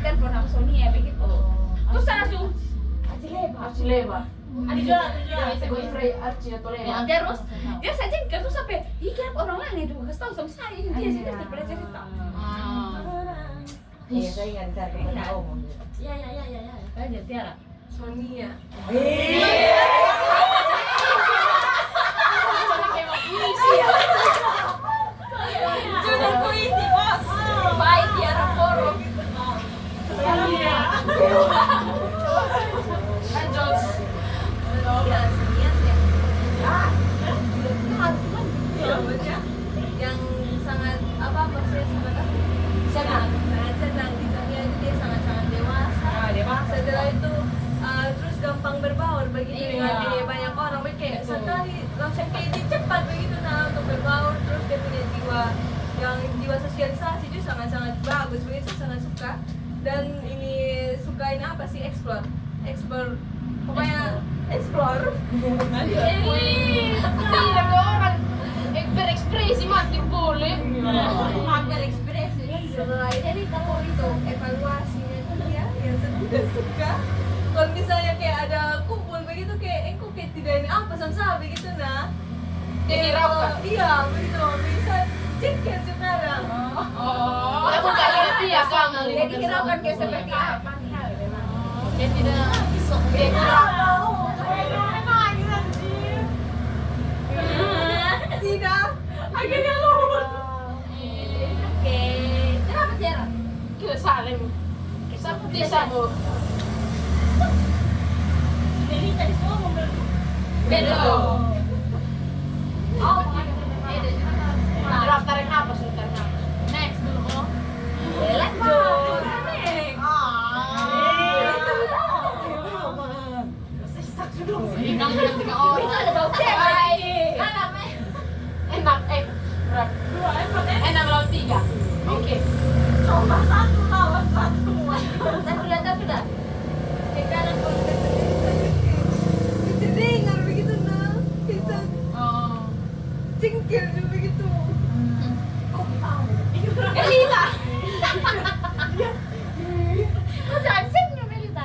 telepon sama Sonia begitu terus saya langsung Archie lebar Ada jual. terus dia saya cengkil tuh sampai ih kenapa orang lain itu kasih tahu sama saya ini dia sih tiap ada cerita Iya, saya ingat cari kepada omong. Ya. aja Tiara Sonia. Judul puisi, Bos. baik Tiara Koro Ya, Sonia sih. Yang sangat apa maksudnya sangat senang di Sonia itu dia sangat dewasa. Setelah itu terus gampang berbaur begitu dengan banyak orang kayak sekali langsung kayak dia cepat begitu nah untuk berbaur terus dia punya jiwa sosialisasi itu sangat bagus begitu sangat suka dan ini sukain apa sih explore pokoknya explore tidak orang berekspresi mati boleh berekspresi setelah ini kamu itu evaluasinya itu dia yang suka kalau misalnya kayak ada kumpul begitu kayak kayak tidak ini apa sama begitu nah Dihiraukan. Iya, betul. Bisa cengkel sekarang. Oh, aku gak lihat dia kan. Jadi hiraukan kayak seperti apa nih? Dia tidak bisa. Dia Tidak. Akhirnya lulus. Oke, kenapa Jerry? kita saling. Seperti satu. Jadi tadi semua mau Belum. Oh, Nah, tarik napas, tarik napas. Next dulu kok. lanjut. Kamu bilang 3 orang. Itu ada bau cewek. Enak, berapa? 2, enak lawan 3. Oke. coba 1 lawan 1. Tak sudah. Ke kanan kalau dengar begitu nah. Bisa Oh. cengkel juga begitu. Melita. Kau jangan senyum Melita.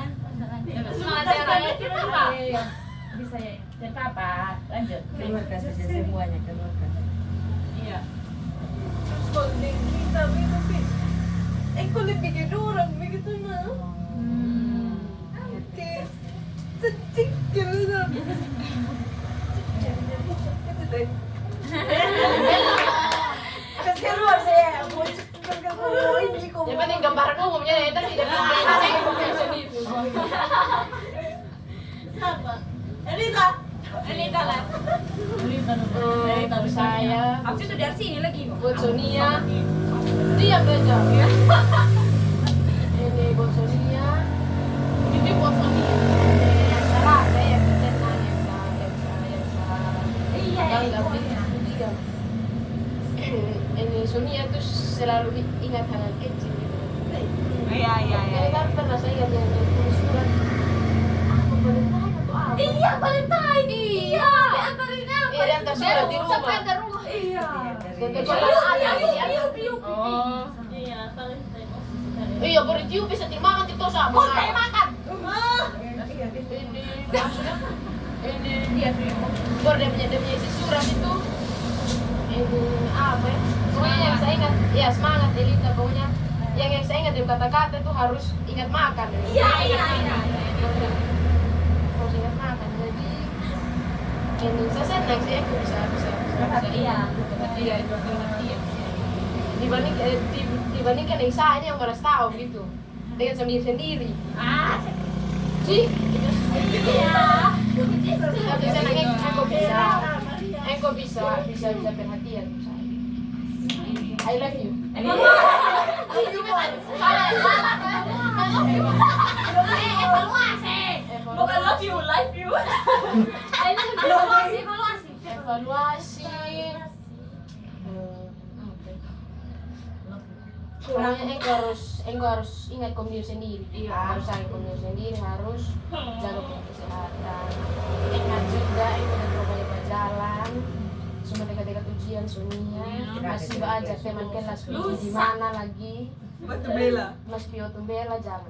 Semangat Jerry. Kenapa? Bisa ya. Dan apa? Lanjut. Keluarkan saja semuanya, keluarkan. Iya. Terus kalau kita begitu, kau lebih bikin orang begitu nah. Oke, secengkel nah. Itu deh. Keluar saya, mau cengkel kau ini kau. Yang penting gambaran umumnya ya, tapi tidak penting. Siapa? Elita. Melita lah. Untuk saya, Abis itu dari sini lagi. buat Sonia, dia beda. Ini buat Sonia, ini buat Sonia. Yang salah, saya yang salah. Iya. Yang tiga. Ini Sonia tuh selalu ingat hal kecil. Iya. Kayak kan pernah saya ingat yang tulis surat. Aku Valentine atau apa? Iya, Valentine. Iya. Antarin apa? Iya, diantar surat di rumah. Sampai antar rumah. Iya. Diantar Piu, surat. piu. Oh. Iya, Valentine. Iya, baru cium bisa dimakan itu sama. Kau kayak makan. Ini Iya, piu. baru dia punya isi surat itu. Ini apa ya? Pokoknya yang saya ingat, ya semangat Elita pokoknya. Yang saya ingat dari kata-kata itu harus ingat makan. Iya. Harus ingat makan. Jadi ini saya senang sih aku bisa Perhatian. Iya, itu perhatian. Dibandingkan yang saya ini yang baru tahu gitu. Dengan sendiri. Sih, Iya. tapi saya nanya engkau bisa perhatian saya. I love you. Bukan love you, life you. Evaluasi. Kurangnya engkau harus ingat diri sendiri. Harus sayang diri sendiri, harus jaga kesehatan. Ingat juga engkau dan banyak jalan. Cuma dekat-dekat ujian Sonia. Masih belajar teman kelas di mana lagi? Batu bela. Mas Pio Tumbela jangan.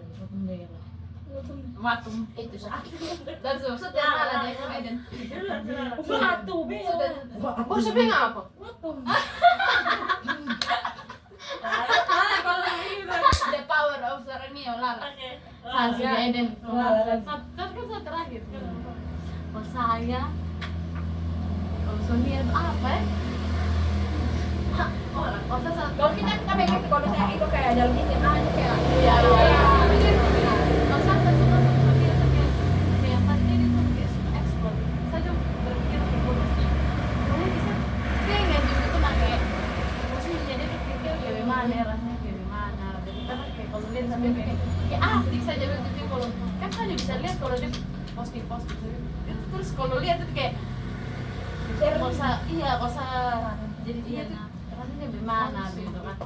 Watum. Itu saja. Dan sudah malah dia kemudian. Batu bela. Bos sampai ngapa? The power of Saranio Lala. Oke. Kasih Eden. Kan terakhir. Kalau saya, kalau Sonia itu apa ya? Kalau kita pengen kalau misalnya itu kayak dalam SMA aja kayak Iya. kalau saya suka sama Sonia tuh kayak pasti dia tuh kayak suka eksplor. Saya tuh berpikir kalau mesti boleh bisa pengen juga tuh nah kayak mesti jadi berpikir kayak gimana rasanya kayak gimana. Jadi karena kayak kalau lihat sampai kayak asik saja begitu kalau kan saya bisa lihat kalau dia posting terus kalau lihat itu kayak kosa jadi dia tuh rasanya gimana gitu kan.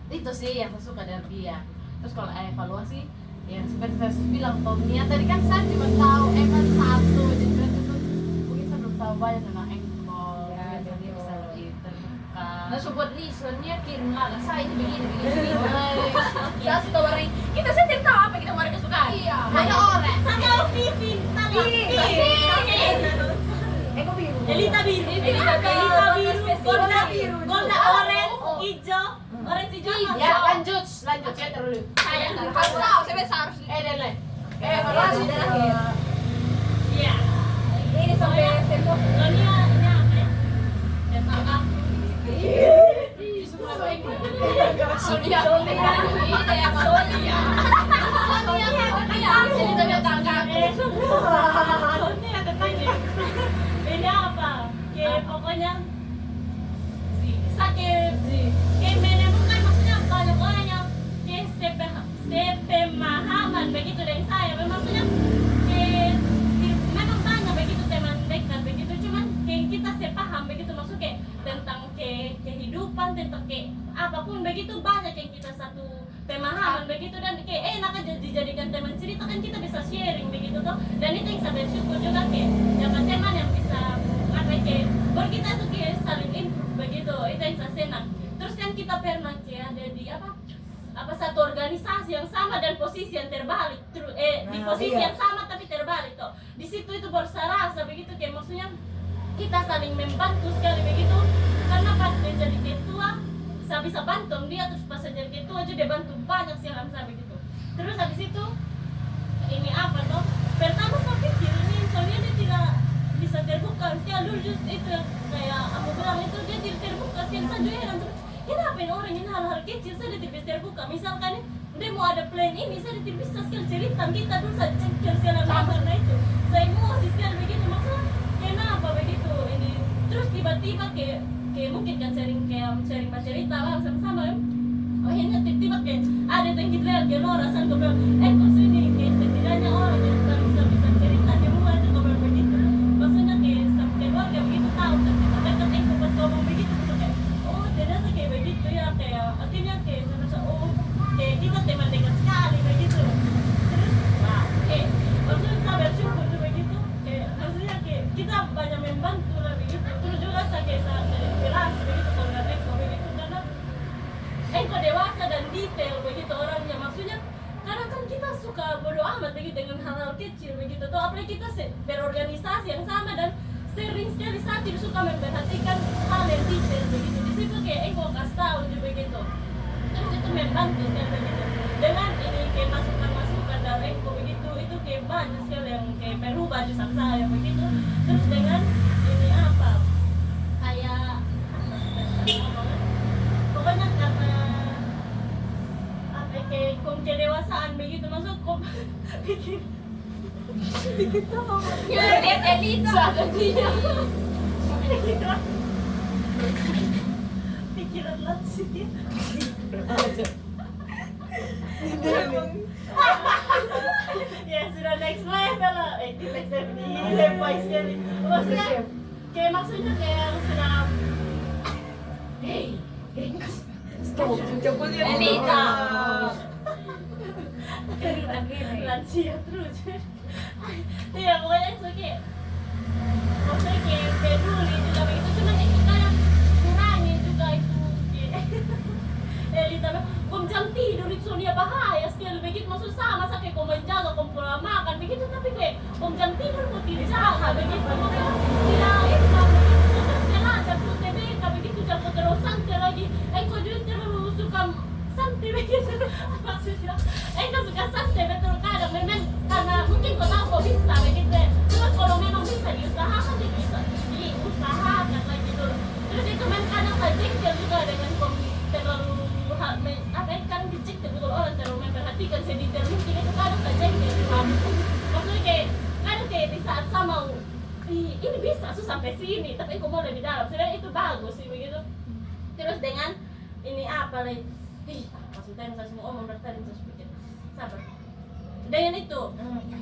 Itu sih yang saya suka dari dia. Terus kalau evaluasi ya seperti saya bilang Tomia tadi kan saya cuma tahu Evan 1 jadi berarti itu mungkin saya belum tahu banyak tentang engkol ya, jadi dia bisa lebih terbuka. Nah, buat listennya kirim lah. Saya ini begini. Saya suka warna. Kita sendiri tahu apa kita mereka suka. Iya. Ada orang. Sama Vivi, sama Vivi. Eko biru. Elita biru. Elita biru. Golda biru. Golda orange, hijau. Orange hijau apa? Ya, lanjut saya dulu. Harus tahu, saya harus. Dele. Masih terakhir. Iya. Ini sampai tembok. Sonia ini apa ya? Dan apa? Sonia. Sonia tetangga. Ini apa? Pokoknya sakit kayak menemukan maksudnya banyak orang yang sepemahaman begitu dengan saya. Maksudnya memang banyak begitu teman dekat begitu, cuman kayak kita sepaham begitu, maksud kayak tentang kehidupan, tentang kayak apapun begitu, banyak yang kita satu pemahaman begitu, dan kayak enak aja dijadikan teman cerita, kan kita bisa sharing begitu tuh. Dan itu yang saya bersyukur juga kayak dapat teman yang bisa kayak baru kita tuh kayak saling improve begitu, itu yang saya senang. Terus kan kita pernah kayak ada di apa satu organisasi yang sama dan posisi yang terbalik, di posisi yang sama tapi terbalik tuh. Di situ itu baru saya rasa begitu kayak maksudnya kita saling membantu sekali begitu, karena pas dia jadi ketua saya bisa bantu dia, terus pas saya jadi ketua juga dia bantu banyak sih saya begitu. Terus habis itu ini apa tuh, pertama saya pikir ini soalnya dia tidak bisa terbuka, sekali dulu just itu kayak aku bilang itu dia tidak terbuka, sekali saya juga heran kenapa ini orang ini hal-hal kecil saya tidak bisa terbuka. Misalkan dia mau ada plan ini saya tidak bisa sekali cerita, kita dulu saya cekal sekali karena itu saya emosi sekali begitu, maksudnya kenapa begitu ini. Terus tiba-tiba kayak mungkin kan sharing cerita lah sama-sama oh ini tiba-tiba kayak ada yang kita lihat dia Nora saya bilang kok ini kayak setidaknya orang yang bisa cerita dia mulai itu kabar begitu, maksudnya kayak sampai keluarga begitu tahu sampai dekat pas ngomong begitu kayak oh ternyata kayak begitu ya, kayak akhirnya kayak merasa oh kayak kita teman dekat sekali begitu. Terus maksudnya saya bersyukur tuh begitu, kayak maksudnya kayak kita banyak membantu lah begitu. Terus juga saya kayak inspirasi begitu kalau nggak begitu, karena kok dewasa dan detail begitu orangnya, maksudnya karena kan kita suka bodo amat begitu dengan hal-hal kecil begitu tuh, apalagi kita berorganisasi yang sama dan sering sekali saya tidak suka memperhatikan hal yang detail begitu. Di situ kayak kok kasih tahu juga begitu, terus itu membantu sekali begitu dengan ini kayak masukan dari Eko begitu, itu kayak banyak sekali yang kayak berubah di sama saya begitu. Terus dengan ini apa kayak pokoknya karena apa kayak kedewasaan begitu, maksud pikir Lihat Elita. pikiran lansia. Ya sudah next level lah, di next level ini lepai sekali. Maksudnya kayak sudah Elita. lansia terus. Iya pokoknya itu kayak maksudnya kayak peduli juga begitu, cuman itu kadang kurangi juga itu Elita jam tidur itu Sonia bahaya sekali begitu, maksud sama kayak kau menjaga kau pola makan begitu, tapi kayak jam tidur kau tidak jaga begitu, maksudnya tidak itu terus jalan perlu TBK begitu, jam kau terus santai lagi, kau juga terlalu suka santai begitu, maksudnya kau suka santai betul kadang memang karena mungkin kau tahu kau bisa begitu, cuma kalau memang bisa diusahakan dia bisa diusahakan lagi gitu. Terus itu memang kadang saya jengkel juga dengan terlalu kan dicek kalau orang terlalu memperhatikan sedetail mungkin, itu kadang saya jengkel. Maksudnya kayak di saat sama ini bisa sampai sini tapi kok mau lebih dalam, sebenarnya itu bagus sih begitu. Terus dengan ini apa lagi maksudnya saya semua omong dari tadi saya pikir sabar dengan itu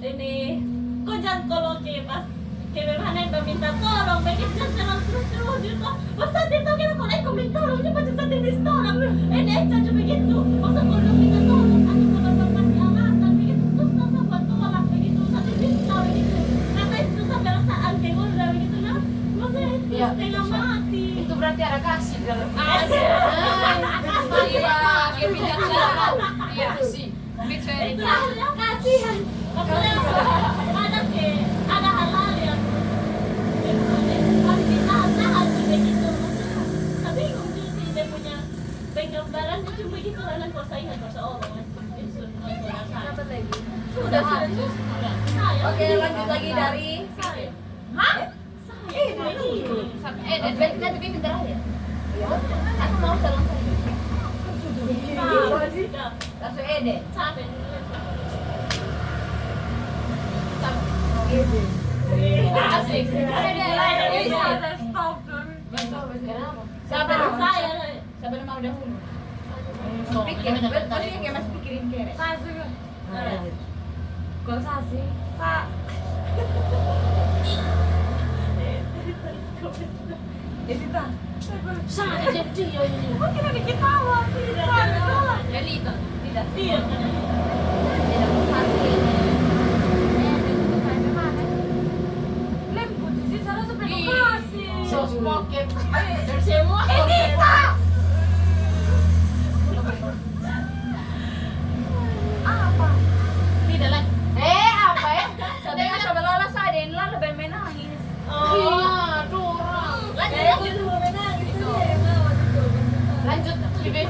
ini kok jangan kalau kayak pas kayak memang minta tolong begitu jangan terus gitu masa dia tahu kira kalau aku minta tolong dia macam saya minta tolong ini aja begitu, masa kalau minta tolong aku kalau kasih alasan begitu susah buat tolak begitu satu minta begitu, kata itu susah perasaan kayak udah begitu nah maksudnya itu setengah mati. Itu berarti ada kasih dalam iya sih itu kasihan maksudnya ada hal-hal yang gambaran cuma begitu lah nanti kalau saya ingat kalau orang Dapat lagi. Sudah. Oke, lanjut lagi dari Hah? Berarti nanti Vivi terakhir. Aku mau salam saya. Langsung Ede. Sampai Asik. Stop. Sabar saya Sabar mau dahulu. Pikir, berarti yang kayak masih pikirin kere. Saya juga. Kalau saya sih, Pak. Edita. saya jadi ya ini. Kok kita diketawa? Jadi itu, tidak. Iya. Lembut sih, salah seperti kasih. Sos pocket. Dari semua. Apa? Tidak lah. Apa ya? Sabi nga sa balala sa atin, lalabay may nangis. Iya, dorang. Lanjut, Lanjut, Vivin.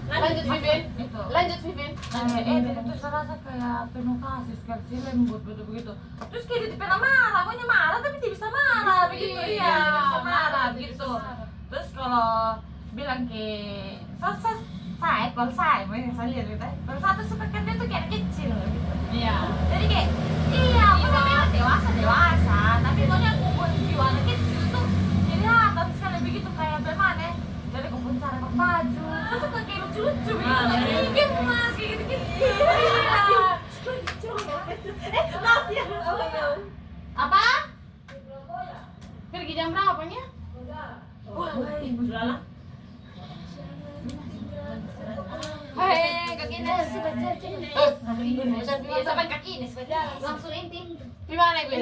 Lanjut, Vivin. Itu. Lanjut, Vivin. Eden itu saya rasa kayak penuh kasih sekali sih, lembut begitu. Terus kayak dia pernah marah, pokoknya marah tapi dia bisa marah begitu, iya bisa marah begitu. Terus kalau bilang ke saya, kalau saya lihat gitu, kalau satu seperti dia tuh kayak kecil gitu. Iya. Jadi kayak iya, pokoknya dewasa, tapi pokoknya kumpul jiwa anak kecil tuh kelihatan sekali begitu kayak bagaimana? Jadi kumpul cara pakai baju, terus suka kayak lucu-lucu begitu, gemas kayak gitu-gitu. Iya. Maaf ya. Apa? Pergi jam berapa nya? Udah. Hei, kakinis. Sampai kakinis. Langsung intim. Gimana gue?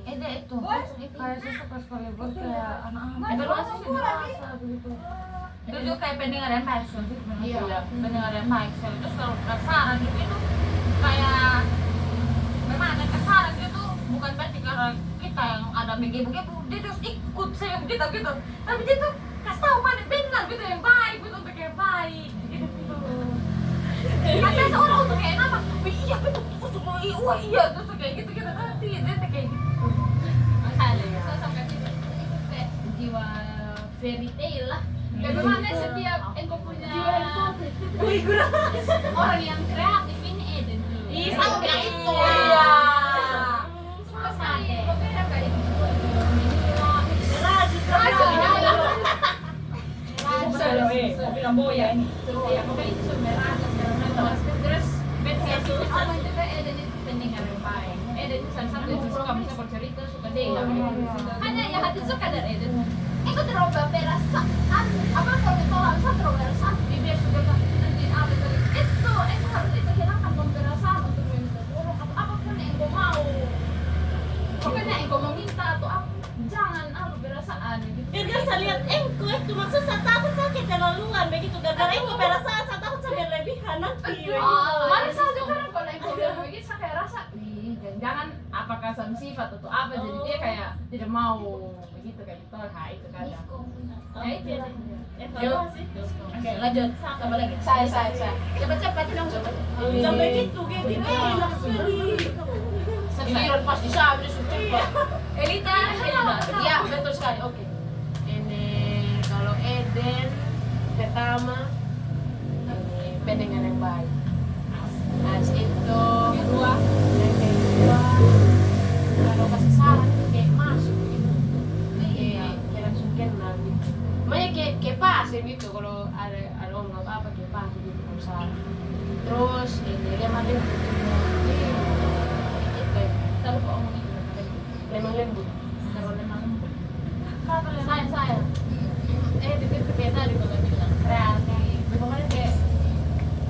Ede itu kayak saya suka sekali buat kayak anak-anak dewasa begitu. Itu juga kayak pendengar yang baik sih sebenarnya. Pendengar yang baik sekali. Terus kalau kasaran gitu kayak memang ada kasaran gitu bukan berarti karena kita yang ada begitu dia terus ikut saya begitu gitu. Tapi dia tuh kasih tahu mana benar gitu yang baik gitu untuk yang baik gitu. Ada seorang untuk kayak nama, iya betul, iya terus kayak gitu nanti dia kayak gitu. Kayak jiwa fairy tale lah. Bagaimana setiap engkau punya orang yang kreatif ini Eden. Iya, sama kayak itu. Iya. Suka sekali. Pokoknya kayak terus apa itu kan Eden itu pendengar yang baik. Eden itu salah satu yang suka bisa bercerita, suka dengar. Hanya yang hati suka dari Eden. Aku terobah perasaan. Apa kalau ditolak saya terobah perasaan. Bibi sudah nanti apa itu harus itu hilangkan perasaan untuk meminta tolong atau apapun yang kau mau. Pokoknya yang kau mau minta atau apa jangan perasaan gitu. Biar saya lihat engko itu maksud saya takut saya keterlaluan begitu gara-gara engko perasaan saya takut saya berlebihan nanti. Mana saja kan kalau yang kau bilang begitu saya kayak rasa, jangan apakah sama sifat atau apa jadi dia kayak tidak mau begitu kayak gitu, itu kadang. Ya itu ya. Evaluasi. Oke, lanjut. Sama lagi. Saya. Cepat-cepat dong, cepat. Sampai gitu kayak gitu enak sekali. Giliran pas disabi sudah. Elita, Iya, betul sekali. Oke. Ini kalau Eden pertama ini pendengar yang baik. As itu kedua, yang kedua kalau kasih saran kayak masuk gitu. Kayak langsung kenal gitu. Makanya kayak pas ya gitu kalau ada omong apa kayak pas gitu kalau saran. Terus ini lemah lembut. Kalau kok omong itu lemah lembut. Kalau lemah lembut. Saya. Itu kayak tadi kalau bilang kreatif. Bagaimana kayak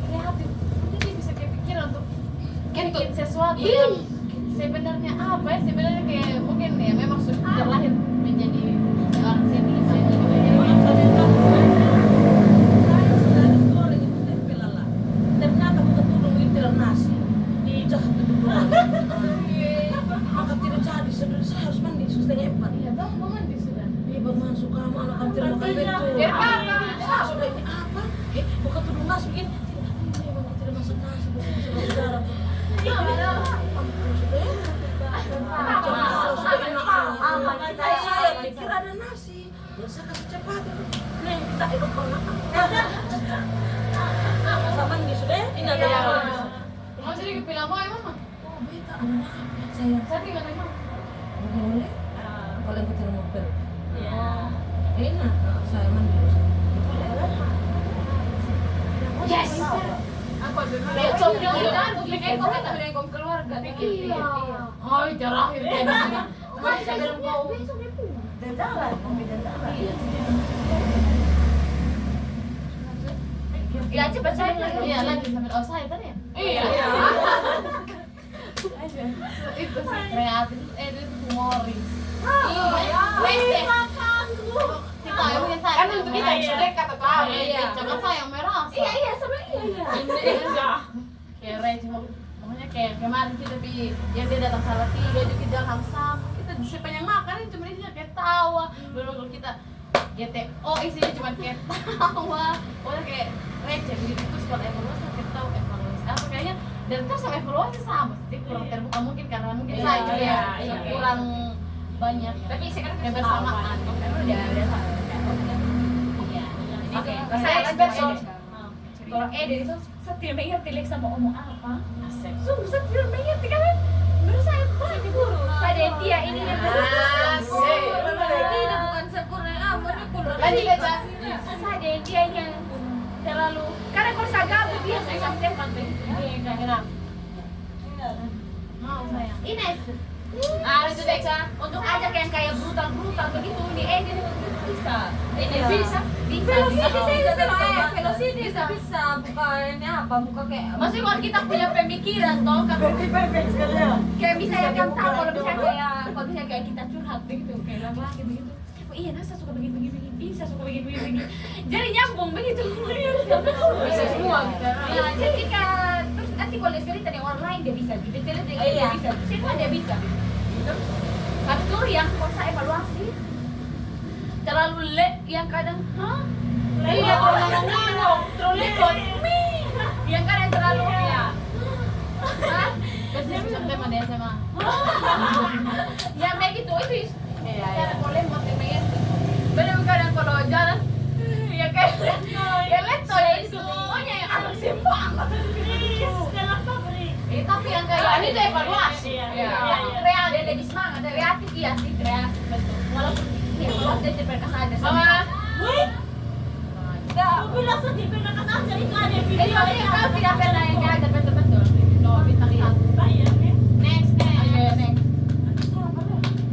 kreatif. Mungkin dia bisa kayak pikir untuk bikin sesuatu yang sebenarnya apa ya? Sebenarnya kayak mungkin ya memang sudah terlahir menjadi seorang seni. Ternyata bukan turun itu nasi di jahat itu. Maka tidak jadi, saya harus mandi, sudah empat. Iya, tahu mau mandi sudah. Iya, bang suka sama anak tidak makan betul. Biar apa? Sudah ini apa? Bukan tuduh nasi begini. Tidak, memang tidak masak nasi. Sudah saudara. Aman kita saya pikir ada nasi. Ya saya kasih cepat. Nih kita ikut pengen. Sama ini sudah ini ada apa? Mau jadi kepilah mau emang? Oh beta ada nasi saya. Tadi kan emang. Boleh? Kalau ikut di mobil. Iya. Enak. Saya mandi. Yes. Aku ada dulu. Lihat somnya udah, bikin kok kita udah kom keluarga. Iya. Oh, terakhir kan. Masih saya belum kau. Dandalan, mobil dandalan. Ya cepat saya lagi. Iya, lagi sambil offside tadi ya? Iya. Itu sih kreatif, itu humoris. Wes. Kita yang punya saya. Kan untuk kita yang sudah kata tahu. Iya, jangan saya yang merasa. Iya sama iya. Kayak receh, pokoknya kayak kemarin kita yang dia datang salah 3 juga kita sama kita sepanjang makan itu cuma isinya kayak tawa. Belum kalau kita GTO isinya cuma kayak tawa. Pokoknya kayak receh begitu. Terus kalau evaluasi kita tahu evaluasi apa kayaknya dan terus sama evaluasi sama sih kurang terbuka mungkin karena mungkin saya juga ya kurang banyak. Tapi sekarang yang bersamaan. Udah sama. Iya. Oke, saya expert. Kalau Eden itu saya tidak mengerti Lex sama ngomong apa. Sungguh saya tidak mengerti kan? Menurut saya guru. Pada dia ini yang Tidak bukan sempurna apa nih kulo. Lanjut aja. Saya dia yang terlalu karena kalau saya gabut dia saya sampai pantai. Iya, kayak enak. Mau sayang. Ines. Itu Dexa untuk ajak yang kayak brutal begitu di Eden bisa. Ini bisa. Velocity bisa bukan ini apa bukan kayak Maksudnya kalau kita punya pemikiran toh kan kayak misalnya kan tahu kalau misalnya kayak kita curhat begitu kayak laki begitu. Oh iya Nasa suka begini bisa suka begini. Jadi nyambung begitu. Bisa semua kita. Ya jadi kan terus nanti kalau dia cerita dengan orang lain dia bisa gitu. Cerita dengan dia bisa. Semua dia bisa. Terus satu yang kalau saya evaluasi terlalu yang kadang Iya, terlalu yang kadang terlalu Biasanya bisa tema di SMA. yang kayak gitu itu Iya, cara boleh mau temen bener kadang kalau jalan ya kayak ya leto ya itu pokoknya yang anak simpang tapi yang kayak ini tuh evaluasi kreatif dia lebih semangat kreatif iya sih kreatif betul walaupun dia tidak sadar sama Aku bilang sedih pernah kasar itu ada video. itu kalau tidak pernah yang ada betul no bintang satu Bayar ya. next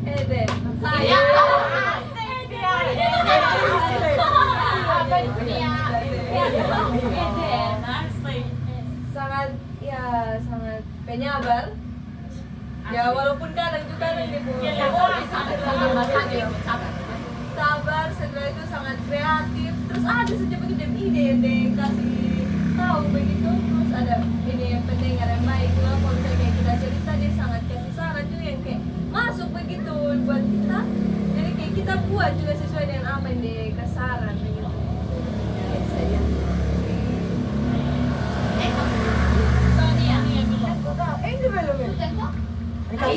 Eden. saya sangat penyabar. Ya walaupun kadang juga sabar, setelah itu sangat kreatif. Terus ada saja begitu ide yang kasih tahu begitu. Terus ada ini yang pendengar yang baik. Kalau misalnya kayak kita cerita dia sangat kasih saran juga yang kayak masuk begitu buat kita. Jadi kayak kita buat juga sesuai dengan apa yang dia kasih saran begitu. Ya, saya. Ini belum ya?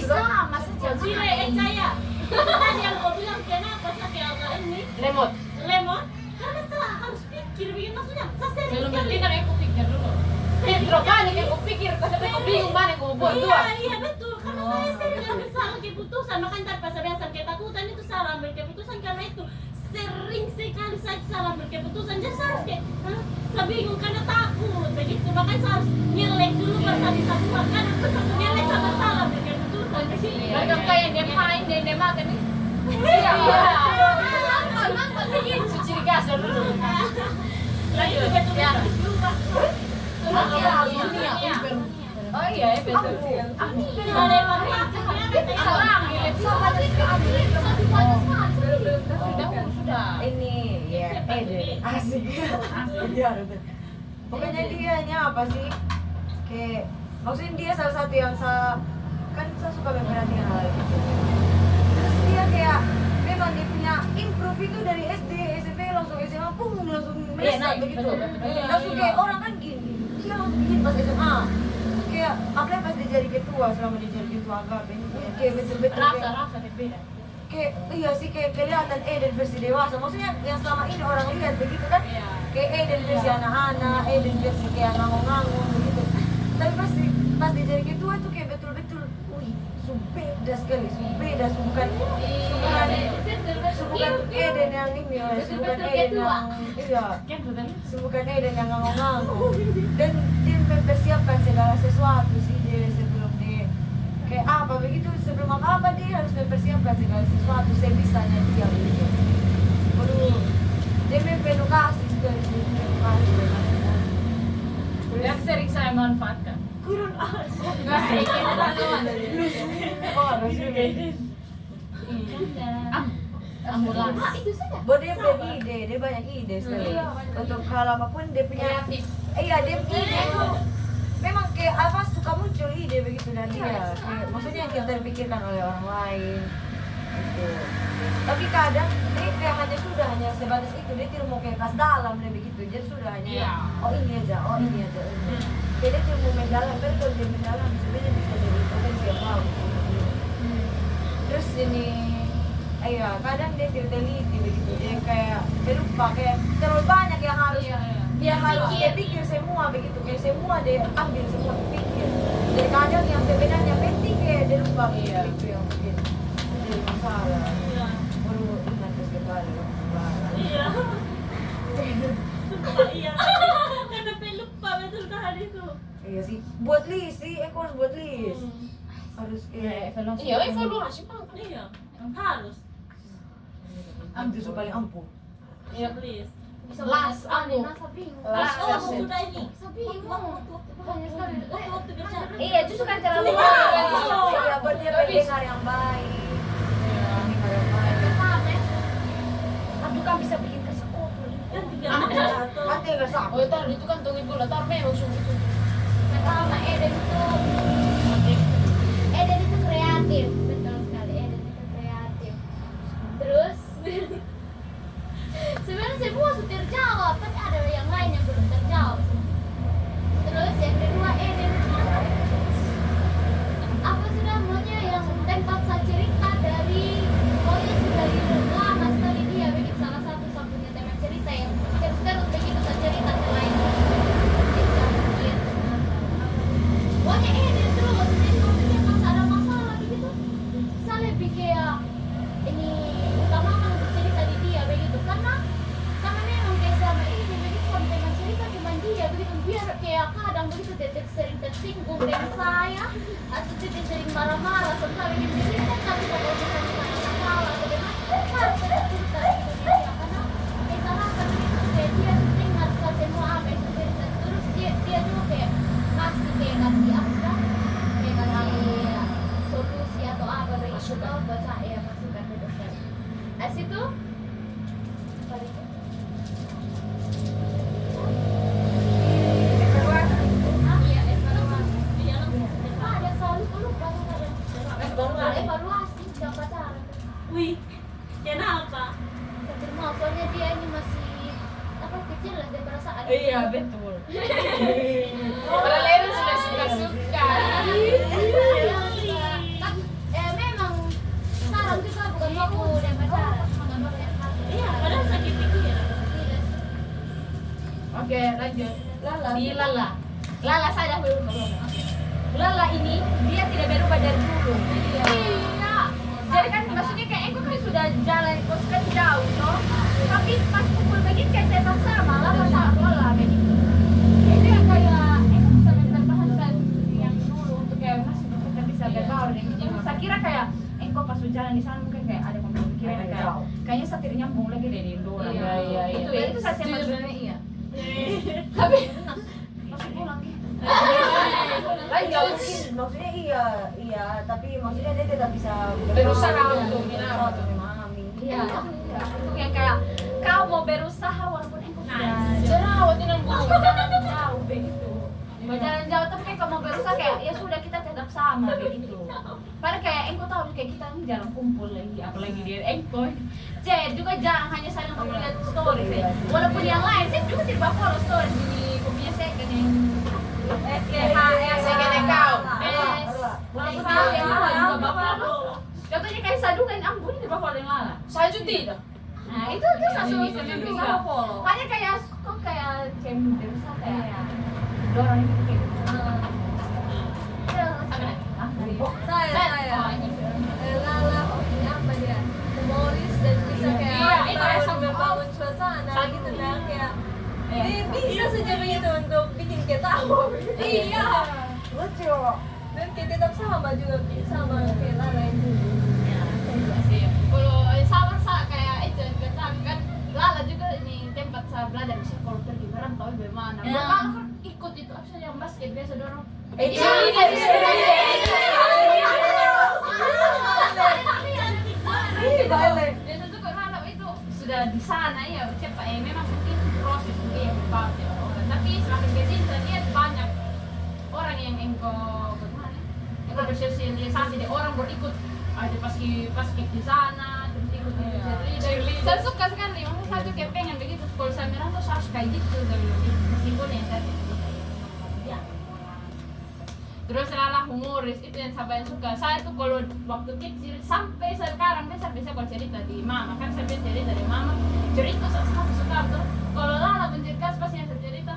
sama saja Sile, saya. Tadi yang kau bilang kenapa sakit agak ini? Lemot. Lemon? Karena saya harus pikir begini maksudnya. Saya serius Belum sekali. bertindak aku pikir dulu. Intro panik aku pikir, tapi aku bingung mana aku buat dua. Iya betul. Karena saya sering ambil salah keputusan. Makanya tanpa saya ketakutan itu salah ambil keputusan karena itu sering sekali saya salah ambil keputusan. Jadi saya harus kayak, saya bingung karena takut begitu. Makanya saya harus nyelek dulu baru saya bisa buat. Karena aku satu nyelek sama salah ambil keputusan. Macam kayak dia main dia makan nih Iya. nonton begini Cuci di kasur dulu. Lagi itu betul Ya. Dunia. Oh iya, betul. Sudah. Ini ya Eden. Asik. Iya, pokoknya dia apa sih? Kayak maksudnya dia salah satu yang kan saya suka memperhatikan hal itu. Terus dia kayak memang dia punya improve itu dari SD, SMP biasa naik, begitu. betul. Langsung kayak orang kan gini, dia langsung bikin pas SMA. Kayak apalagi pas dia jadi ketua, selama dia jadi ketua agak kayak betul-betul kayak Rasa beda. kayak iya sih kayak kelihatan Eden versi dewasa. Maksudnya yang selama ini orang lihat begitu kan, Iya. kayak Eden versi anak-anak, Eden versi kayak ngangong-ngangong begitu. Tapi pas dia jadi ketua itu kayak betul-betul, wih, beda sekali, beda, bukan Eden yang ini ya, bukan Eden yang iya, bukan Eden yang ngangong-ngangong. Dan dia mempersiapkan segala sesuatu sih dia sebelum dia kayak apa begitu, sebelum apa dia harus mempersiapkan segala sesuatu sebisanya dia begitu. Waduh, dia mempenukasi sekali sih, Yang sering saya manfaatkan. kurun Enggak sih, ambulans. Itu saja. Buat dia beride, dia banyak ide sekali. Untuk hal apapun dia punya. Kreatif. Iya, dia ide itu memang kayak apa suka muncul ide begitu dan dia. Kayak, maksudnya yang kita pikirkan oleh orang lain. Gitu. Tapi kadang dia kayak hanya sebatas itu, dia tidak mau kayak kas dalam dia begitu. Dia sudah hanya Iya. oh ini aja. Jadi dia mau mendalam, tapi kalau dia mendalam sebenarnya bisa jadi potensi yang bagus. Terus ini iya, kadang dia tidak teliti begitu, dia kayak dia lupa, kayak terlalu banyak yang harus dia harus dia pikir semua begitu, kayak semua dia ambil semua pikir. Jadi kadang yang sebenarnya penting kayak dia lupa begitu yang mungkin jadi masalah. Baru ingat terus kembali. Iya. Iya. Karena pelupa betul dah itu. Iya sih, buat list sih, aku harus buat list. Harus kayak Iya, evaluasi Bang. Iya. Harus. itu paling ampuh. Iya, please. Las aku. Sudah ini. Waktu bicara. Iya, justru kan terlalu Iya, buat dia pendengar yang baik. Pendengar yang baik. Aduh kan bisa bikin kasih kotor ini. Kan tidak. Mati nggak sama. Oh, tar itu kan tunggu bola, tar memang sungguh itu. Pertama Eden itu kreatif, betul sekali Eden itu kreatif. Terus sebenarnya semua sudah terjawab, tapi ada yang lain yang belum terjawab. Terus yang kedua Eden apa sudah namanya yang tempat saya cerita dari pokoknya sudah lama sekali dia bikin salah satu satunya tema cerita yang terus begitu saya cerita selain pokoknya Eden terus jadi maksudnya pas ada masalah begitu saya lebih kayak ini utamakan untuk cerita di dia begitu karena memang kayak selama ini begitu sampai cerita cuma dia begitu biar kayak kadang begitu tetek sering tersinggung dengan saya atau tetek sering marah-marah tentang begitu jadi kan tapi kalau misalnya ada masalah atau bagaimana harus ada cerita gitu dia karena misalkan begitu kayak dia dengar semua apa itu cerita terus dia juga kayak kasih apa sih kayak kasih solusi atau apa begitu buat saya masukan betul sekali. As itu apa itu? Iya, evaluasi. Ada selalu lupa evaluasi jam pacaran. Wih. Kenapa? Maaf, soalnya dia ini masih apa kecil lah dia perasaan. Iya, betul. Padahal itu sudah suka-suka. Memang sekarang juga bukan waktu dan pacaran, bukan waktu yang pacaran. Iya, padahal sakit pikir. Oke, lanjut. Lala. Di Lala. Lala saya belum. Lala ini dia tidak berubah dari dulu. Iya. Jadi kan maksudnya kayak aku kan sudah jalan kos kan jauh toh. Tapi pas kumpul begitu kayak tetap sama lah masalah begitu. Jadi kayak aku bisa mempertahankan yang dulu untuk kayak masih kita bisa berbaur dengan jiwa. Saya kira kayak engkau pas jalan di sana mungkin kayak ada pemikiran kayak kayaknya saya tidak nyambung lagi dari Indo. Iya. Itu saya sebenarnya iya. Tapi masih pulang ya. Iya mungkin maksudnya iya tapi maksudnya dia tetap bisa Berusaha untuk memahami. Iya. Untuk yang kayak kau mau berusaha walaupun engkau sudah Jerawat ini jalan jauh begitu. Mau jalan jauh tapi kayak kalau mau berusaha kayak ya sudah kita tetap sama begitu. Padahal kayak engkau tahu kayak kita ini jarang kumpul lagi apalagi dia engkau. Cek juga jarang hanya saling lihat story. Walaupun yang lain saya juga bawah follow story di kopinya second yang Second account. Contohnya kayak Sadu kan Ambon di bawah yang Lala. Saju tidak. Nah itu Sasu juga follow. Hanya kayak kok kayak cembersa kayak dorong gitu kayak. Saya Lala ini apa dia humoris dan bisa kayak sambil bangun suasana gitu nah kayak dia bisa saja begitu untuk bikin kita tahu Iya. Lucu. dan kita tetap sama juga sama kayak Lala yang dulu. Kalau sama kayak itu kita kan Lala juga ini tempat saya belajar bisa kalau pergi merantau bagaimana. Lala kan ikut itu apa yang basket biasa dorong. Biasa tuh kalau itu sudah di sana ya cepat memang mungkin proses mungkin yang berbeda orang. Tapi semakin ke sini saya lihat banyak orang yang engkau bagaimana? Engkau bersosialisasi deh orang berikut ada pas di sana terus ikut cheerleader. Saya suka sekali, makanya saya tuh kayak pengen begitu. Kalau saya merantau saya harus kayak gitu meskipun yang saya ya. Terus Lala humoris itu yang saya suka. Saya tuh kalau waktu kecil sampai sekarang saya bisa kalau cerita di mama kan saya bisa cerita di mama cerita saya suka tuh. Kalau Lala menceritakan pasti yang saya cerita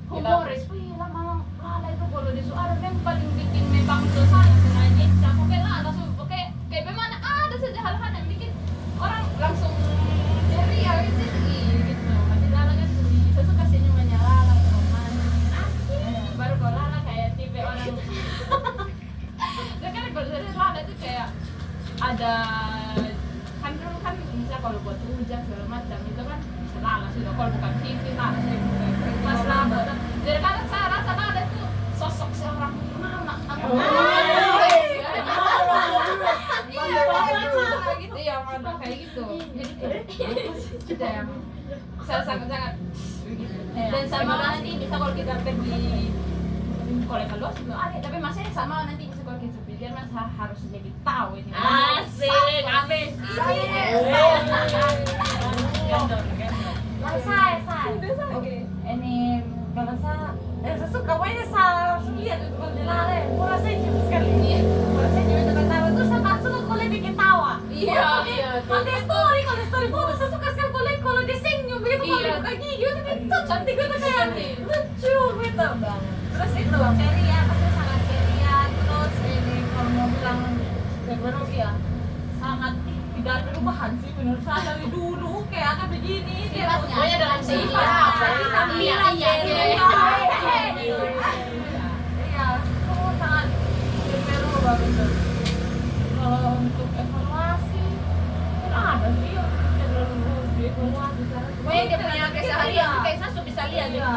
humoris. Wih Lala itu kalau di suara yang paling bikin memang suasana sengaja. Sampai kayak Lala oke kayak bagaimana ada saja hal-hal yang bikin orang langsung ceria gitu. Masih Lala kan saya suka senyumannya Lala asik. Baru kalau Lala kayak tipe orang karena kalau dari Lala itu kayak ada kan dulu kan misalnya kalau buat hujan segala macam itu kan bisa Lala sudah kalau bukan TV Lala sih pas Lala jadi kadang saya rasa Lala itu sosok seorang mama gitu ya mana kayak gitu jadi kita yang saya sangat dan sama nanti bisa kalau kita pergi kalau keluar juga ada tapi masih sama nanti bisa kalau kita pergi mas harus lebih tahu ini Asik, abis. Saya. Ini kalau saya suka banyak saya lihat itu kalau di Lala. Kalau saya cuma sekali. Kalau saya cuma ketawa terus saya masuk kalau dia ketawa. iya Ada kalau story foto saya suka sekali kalau dia senyum begitu kalau dia buka gigi itu cantik banget kayak lucu gitu. Terus itu ceria, pasti sangat ceria. Terus ini kalau mau bilang baru ya sangat tidak ada perubahan sih menurut saya dari dulu kayak akan begini dia pokoknya dalam sifat iya kamu sangat berubah betul. Kalau untuk evaluasi tidak ada sih yang terlalu dievaluasi sekarang. Pokoknya dia punya keseharian tuh kayak Sasu bisa lihat gitu.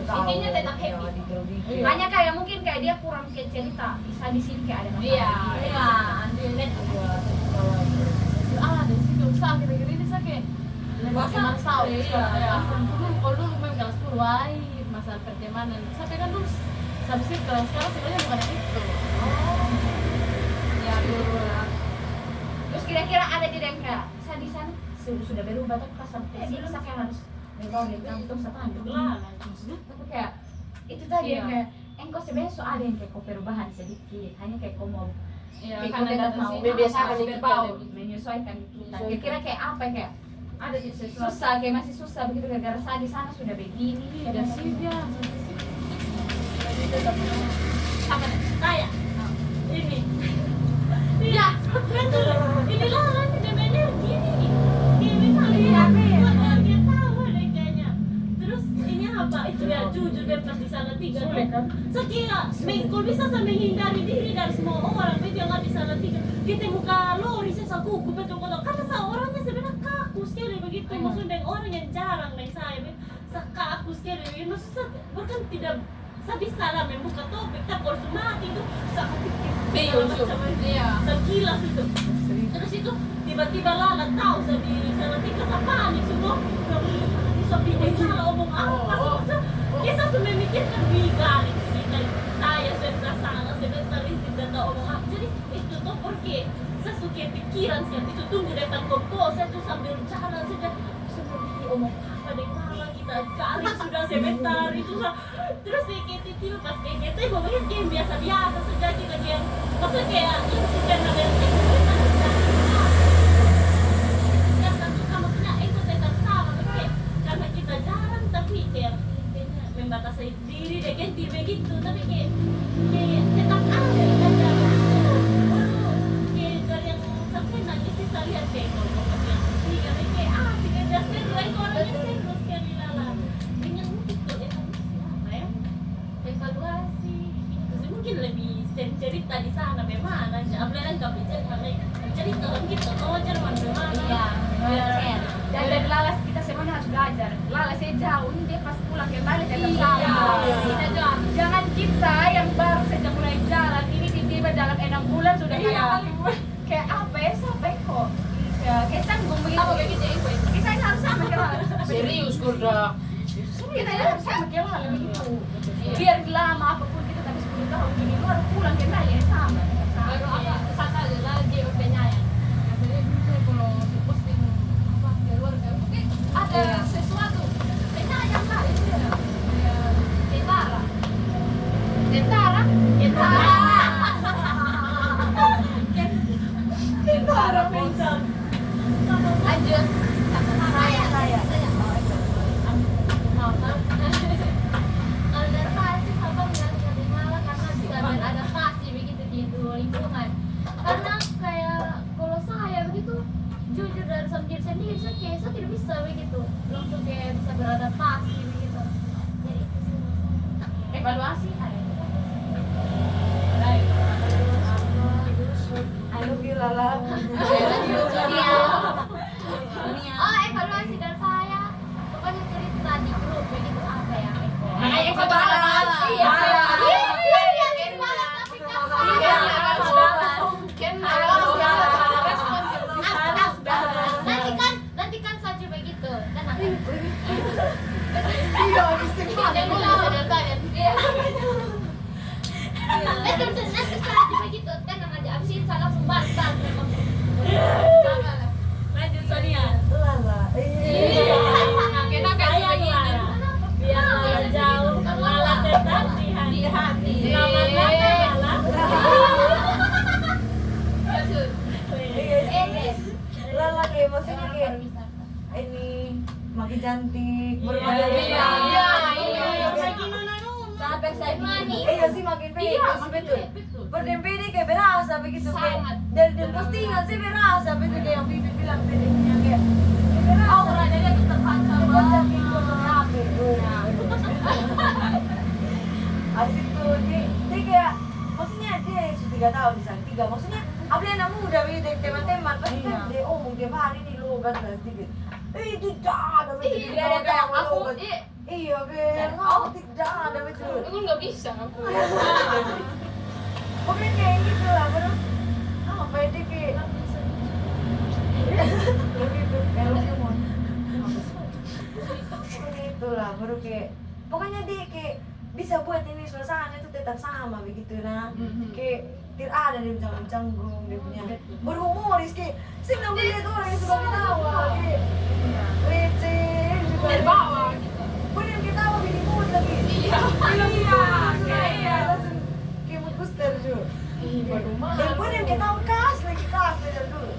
Intinya tetap happy. Hanya kayak mungkin kayak dia kurang ke cerita, bisa di sini kayak ada masalah. Iya, Andinet juga ada sih gak usah kira-kira ini saya kayak Masa? tahu Iya. kalau dulu memang kelas 10 masalah pertemanan sampai kan dulu sampai kelas sekarang sebenarnya bukan itu Ya dulu lah. Terus kira-kira ada tidak yang kayak saya di sana sudah berubah tapi pas sampai sini saya kayak harus bergaul terus apa tapi kayak itu tadi yang kayak engkau sebenarnya so ada yang kayak kau perubahan sedikit hanya kayak kau mau karena datang sini membiasakan kita menyesuaikan kita kira-kira kayak apa kayak ada sesuatu susah kayak masih susah begitu gara-gara saya di sana sudah begini ada sih ya Apa nih? Saya. Ini. Iya. Ini Lala tidak energi nih. Dia memang dia tahu deh kayaknya. Terus ini apa? Itu ya jujur dia pas di sana tiga. Sekira, kalau bisa saya menghindari diri dari semua orang. Itu yang di sana tiga. Kita muka lori saya kuku betul karena saya orangnya sebenarnya kaku sekali begitu. Maksudnya orang yang jarang nih saya. Kaku sekali. Maksudnya bukan tidak. Saya bisa lah membuka topik, tapi kalau mati itu sangat sekilas itu. Terus itu tiba-tiba Lala tahu saya di sana tiga saya panik semua. Bisa pindah salah omong apa? Kita sudah memikirkan garing dari saya sudah salah sebentar itu tidak tahu omong apa. Jadi itu tuh porque saya suka pikiran sih itu tunggu depan kompos saya tuh sambil jalan saja. omong apa deh mama kita kali sudah sebentar itu terus kayak tiba pas kayak gitu ngomongnya kayak biasa-biasa saja kita kayak maksudnya kayak yang suka ada yang suka maksudnya itu tetap sama tapi kayak karena kita jarang tapi kayak membatasi diri deh kayak begitu tapi kayak tetap ada kita kayak dari yang sampai nangis sih saya lihat kayak kalau pas yang ketiga kayak asik aja seru orangnya seru sekali lala dengan itu evaluasi apa ya evaluasi itu mungkin lebih cerita di sana bagaimana apalagi nggak bicara cerita kan kita belajar bagaimana dan dari Lala kita semuanya harus belajar. Lala saya jauh, dia pas pulang kembali tetap sama. Jangan kita yang baru saja mulai jalan ini tiba-tiba dalam 6 bulan sudah kayak apa ya sampai kok kayak tanggung begitu. Apa kayak gitu ya? Kita ini harus sama kayak Lala. Serius kuda. Kita ini harus sama kayak Lala begitu. Biar lama apapun kita tapi 10 tahun ini baru pulang kembali sama. Baru apa satu lagi udah yang kalau posting apa keluarga mungkin ada sesuatu yang lain tentara pencet lanjut Saya. adaptasi sama dengan malah karena bisa beradaptasi begitu di lingkungan karena kayak kalau saya begitu jujur dari diri sendiri saya tidak bisa begitu langsung kayak bisa beradaptasi begitu jadi itu sih Evaluasi I love you Lala. oh evaluasi dari saya pokoknya cerita di grup begitu apa ya evaluasi. Nanti kan saja begitu kan nanti Iya, istimewa. nanti saja begitu kan aja abisin salah sumbangan lanjut Sonia Lala. sayang Lala biar Lala jauh Lala tetap di hati selamat datang Lala Lala kayak maksudnya kayak ini makin cantik, berbagai sampai saya mani iya sih makin pede sih betul. Berdempede kayak berasa begitu kayak dari postingan sih berasa betul kayak yang Bibi bilang pedenya kayak aura dia terpancar kocak itu HP. Asik tuh dia kayak maksudnya dia sudah 3 tahun di sana 3 maksudnya apalagi anak muda begitu teman-teman pasti kan dia omong tiap hari nih logat lah sedikit tidak ada begitu kayak logat iya kan tidak ada betul aku nggak bisa aku pokoknya kayak gitu lah baru apa itu kayak begitu kayak mon pokoknya itulah baru kayak pokoknya dia kayak bisa buat ini suasana itu tetap sama begitu nah kayak tidak ada dia canggung dia punya berhumoris kayak sih nggak lihat orang yang suka ketawa kayak receh juga terbawa pun yang ketawa bikin mood lagi iya langsung kayak mood booster juga dan pun yang ketawa kas lagi dari dulu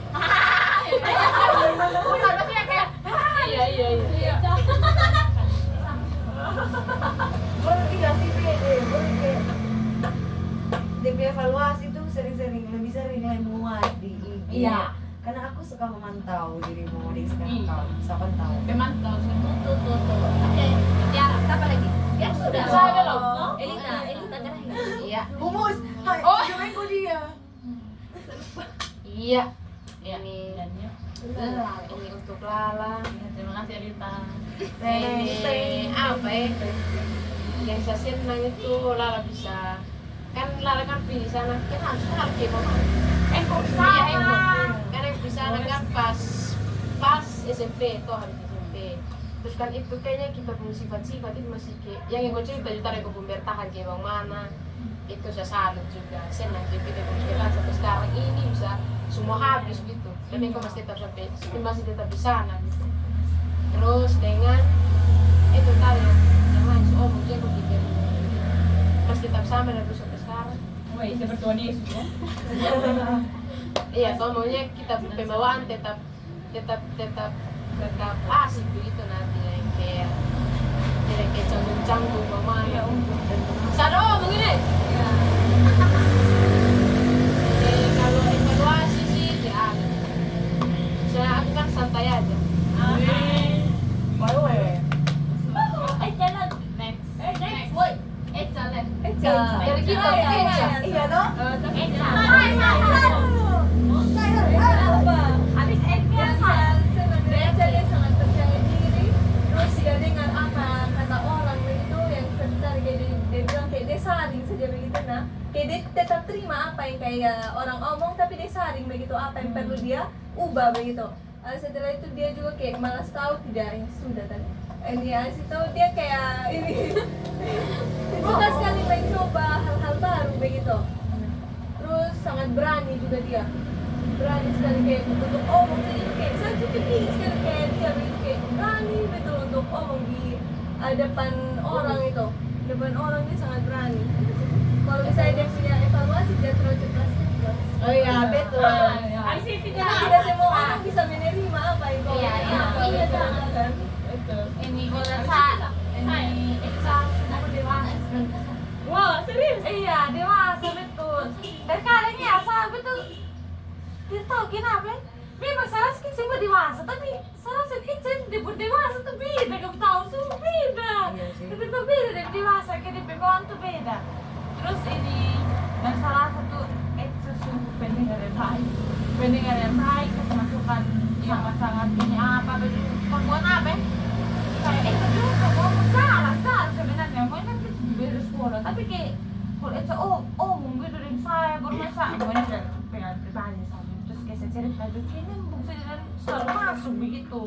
iya baru iya sih pede baru kayak DP evaluasi tuh sering-sering lebih sering muat di IG Iya. karena aku suka memantau dirimu di sekarang kau bisa pantau pemantau tuh oke ya apa lagi ya sudah Saya loh. Elita kan Iya. humus hai Oh. jangan kau dia Iya. ya Ini ini untuk Lala. terima kasih Elita Ini apa ya? Yang saya senang itu Lala bisa kan Lala kan di sana kan harus kayak mama. Kok sama? Iya, karena di sana kan pas SMP itu harus SMP. Terus kan itu kayaknya kita punya sifat-sifat itu masih kayak yang gue cerita juga dari gue bertahan kayak bang mana itu saya salut juga senang jadi kita punya sampai sekarang ini bisa semua habis gitu dan aku masih tetap sampai masih tetap di sana gitu. terus dengan itu tadi yang lain seumur dia begitu masih tetap sama dan terus sampai sekarang. Wah, seperti Tuhan Yesus ya. Iya, so maunya kita pembawaan tetap asik begitu nantinya yang kayak tidak kayak canggung-canggung mama ya Sado begini. Kalau evaluasi sih tidak ada. Saya aku kan santai aja. Jalan. Next. Next. Woi. Jalan. Dari kita Iya dong. Habis sebenarnya dia sangat percaya diri. Terus dia dengar apa kata orang begitu yang sebentar kayak dia bilang kayak dia saring saja begitu nah. Kayak dia tetap terima apa yang kayak orang omong tapi dia saring begitu apa yang perlu dia ubah begitu. Setelah itu dia juga kayak malas tahu tidak ya sudah tadi. Dia kasih tahu dia kayak ini suka sekali mencoba hal-hal baru begitu. Terus sangat berani juga dia. Berani sekali kayak untuk omong jadi kayak saya juga ingin sekali kayak dia begitu kayak berani betul untuk omong di depan orang itu. Depan orang dia sangat berani. Kalau misalnya dia punya evaluasi dia terlalu cepat. Oh iya, betul. Tidak semua orang bisa menerima apa yang kau Iya, kan. Ini kalau ini exam aku dewasa. Wah, serius? Iya, dewasa betul. Terkadang ya saya betul. Tidak tahu kenapa. Memang salah sedikit semua dewasa, tapi salah sedikit debut dewasa tuh beda. Kamu tahu tuh beda. Tapi tuh beda dari dewasa ke di pembawaan tuh beda. Terus ini dan salah satu sungguh pendengar yang baik. Pendengar yang baik, masukan yang sangat ini apa betul. Pembuat apa? Kayak itu juga mau salah sebenarnya. Mau kan kita beda sekolah, tapi kayak kalau itu mungkin dari saya bermasa, mau pengen pribadi sama. Terus kayak saya cerita juga ini maksudnya selalu masuk begitu.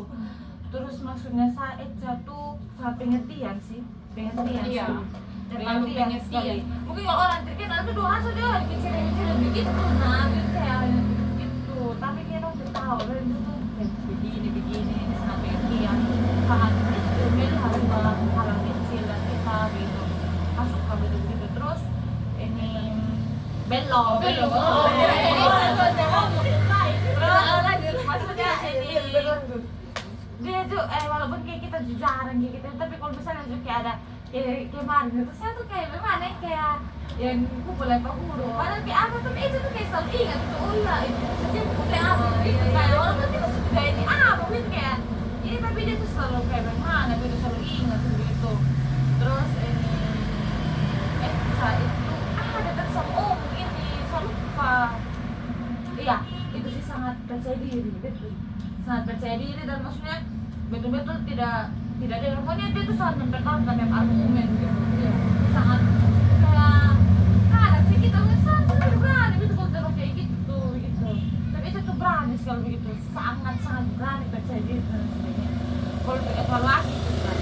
Terus maksudnya saya tuh saya pengertian sih, pengertian Iya. terlalu pengertian sekali. Mungkin kalau orang terkenal itu doa saja dikecil-kecil begitu, nah gitu kayak gitu. Tapi kita udah tahu, dan itu begini, ini sangat pengertian, sangat itu melihat hal kecil dan kita gitu masuk ke begitu. Terus ini belok. Maksudnya ini dia tuh walaupun kayak kita jarang kayak gitu, tapi kalau misalnya juga kayak ada kayak kemarin itu saya tuh kayak gimana kayak yang kumpul lempar huru padahal kayak apa tapi itu tuh kayak selalu ingat itu oh iya itu dia kayak apa gitu kayak orang tuh itu kayak ini apa gitu kayak ini tapi dia tuh selalu kayak bagaimana gitu selalu ingat gitu. Terus ini saat itu ada tersama ini selalu lupa iya itu sih sangat percaya diri betul sangat percaya diri dan maksudnya betul-betul tidak ada pokoknya dia tuh sangat mempertahankan yang argumen gitu ya sangat kayak kadang sih kita sangat berani gitu kalau terus kayak gitu tapi itu tuh berani sekali begitu sangat berani percaya diri dan sebagainya. Kalau evaluasi juga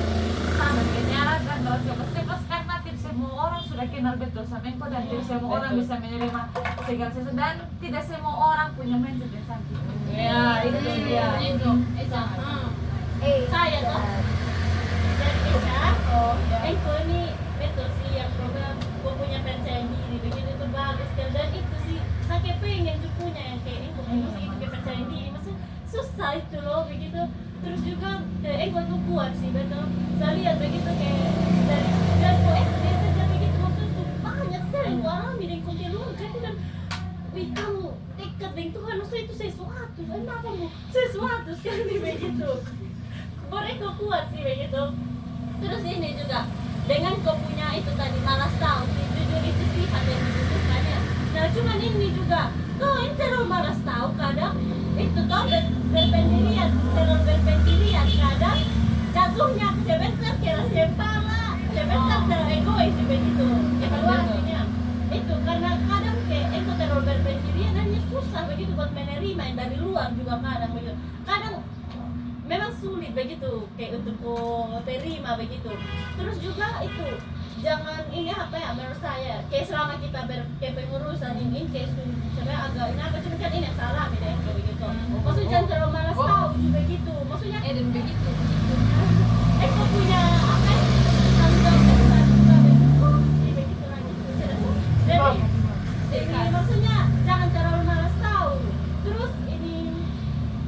sama dengan nyara dan terus plus karena tidak semua orang sudah kenal betul sama engkau dan tidak semua orang bisa menerima segala sesuatu dan tidak semua orang punya mindset yang sama gitu. Ya, itu dia. Itu. Saya tuh dari Eka, ini betul sih yang program gue punya percaya diri begitu itu bagus dan itu sih saya pengen juga punya yang kayak itu kayak percaya diri maksudnya susah itu loh begitu terus juga Eka tuh kuat sih betul saya lihat begitu kayak dari SD saja begitu maksudnya banyak sekali gue alami dan kau keluarkan dan wih kamu dekat dengan Tuhan maksudnya itu sesuatu kenapa kamu sesuatu sekali begitu mereka kuat sih begitu. Terus ini juga dengan kau punya itu tadi malas tahu, jujur itu sih ada yang dibutuhkannya. Nah cuman ini juga kau yang terlalu malas tahu kadang itu kau berpendirian, terlalu berpendirian kadang jatuhnya sebentar kira sempala, sebentar teregois begitu. Evaluasinya itu karena kadang kayak itu terlalu berpendirian dan susah begitu buat menerima yang dari luar juga kadang begitu. Kadang memang sulit begitu kayak untuk terima begitu. Terus juga itu jangan ini apa ya menurut saya kayak selama kita kayak pengurusan ini kayak sebenarnya agak ini apa cuma kan ini yang salah beda kayak begitu. Maksudnya jangan terlalu malas tahu juga gitu. Maksudnya dan begitu punya apa ya? Tanggung jawab juga begitu. Begitu lagi. Jadi maksudnya jangan terlalu malas tahu. Terus ini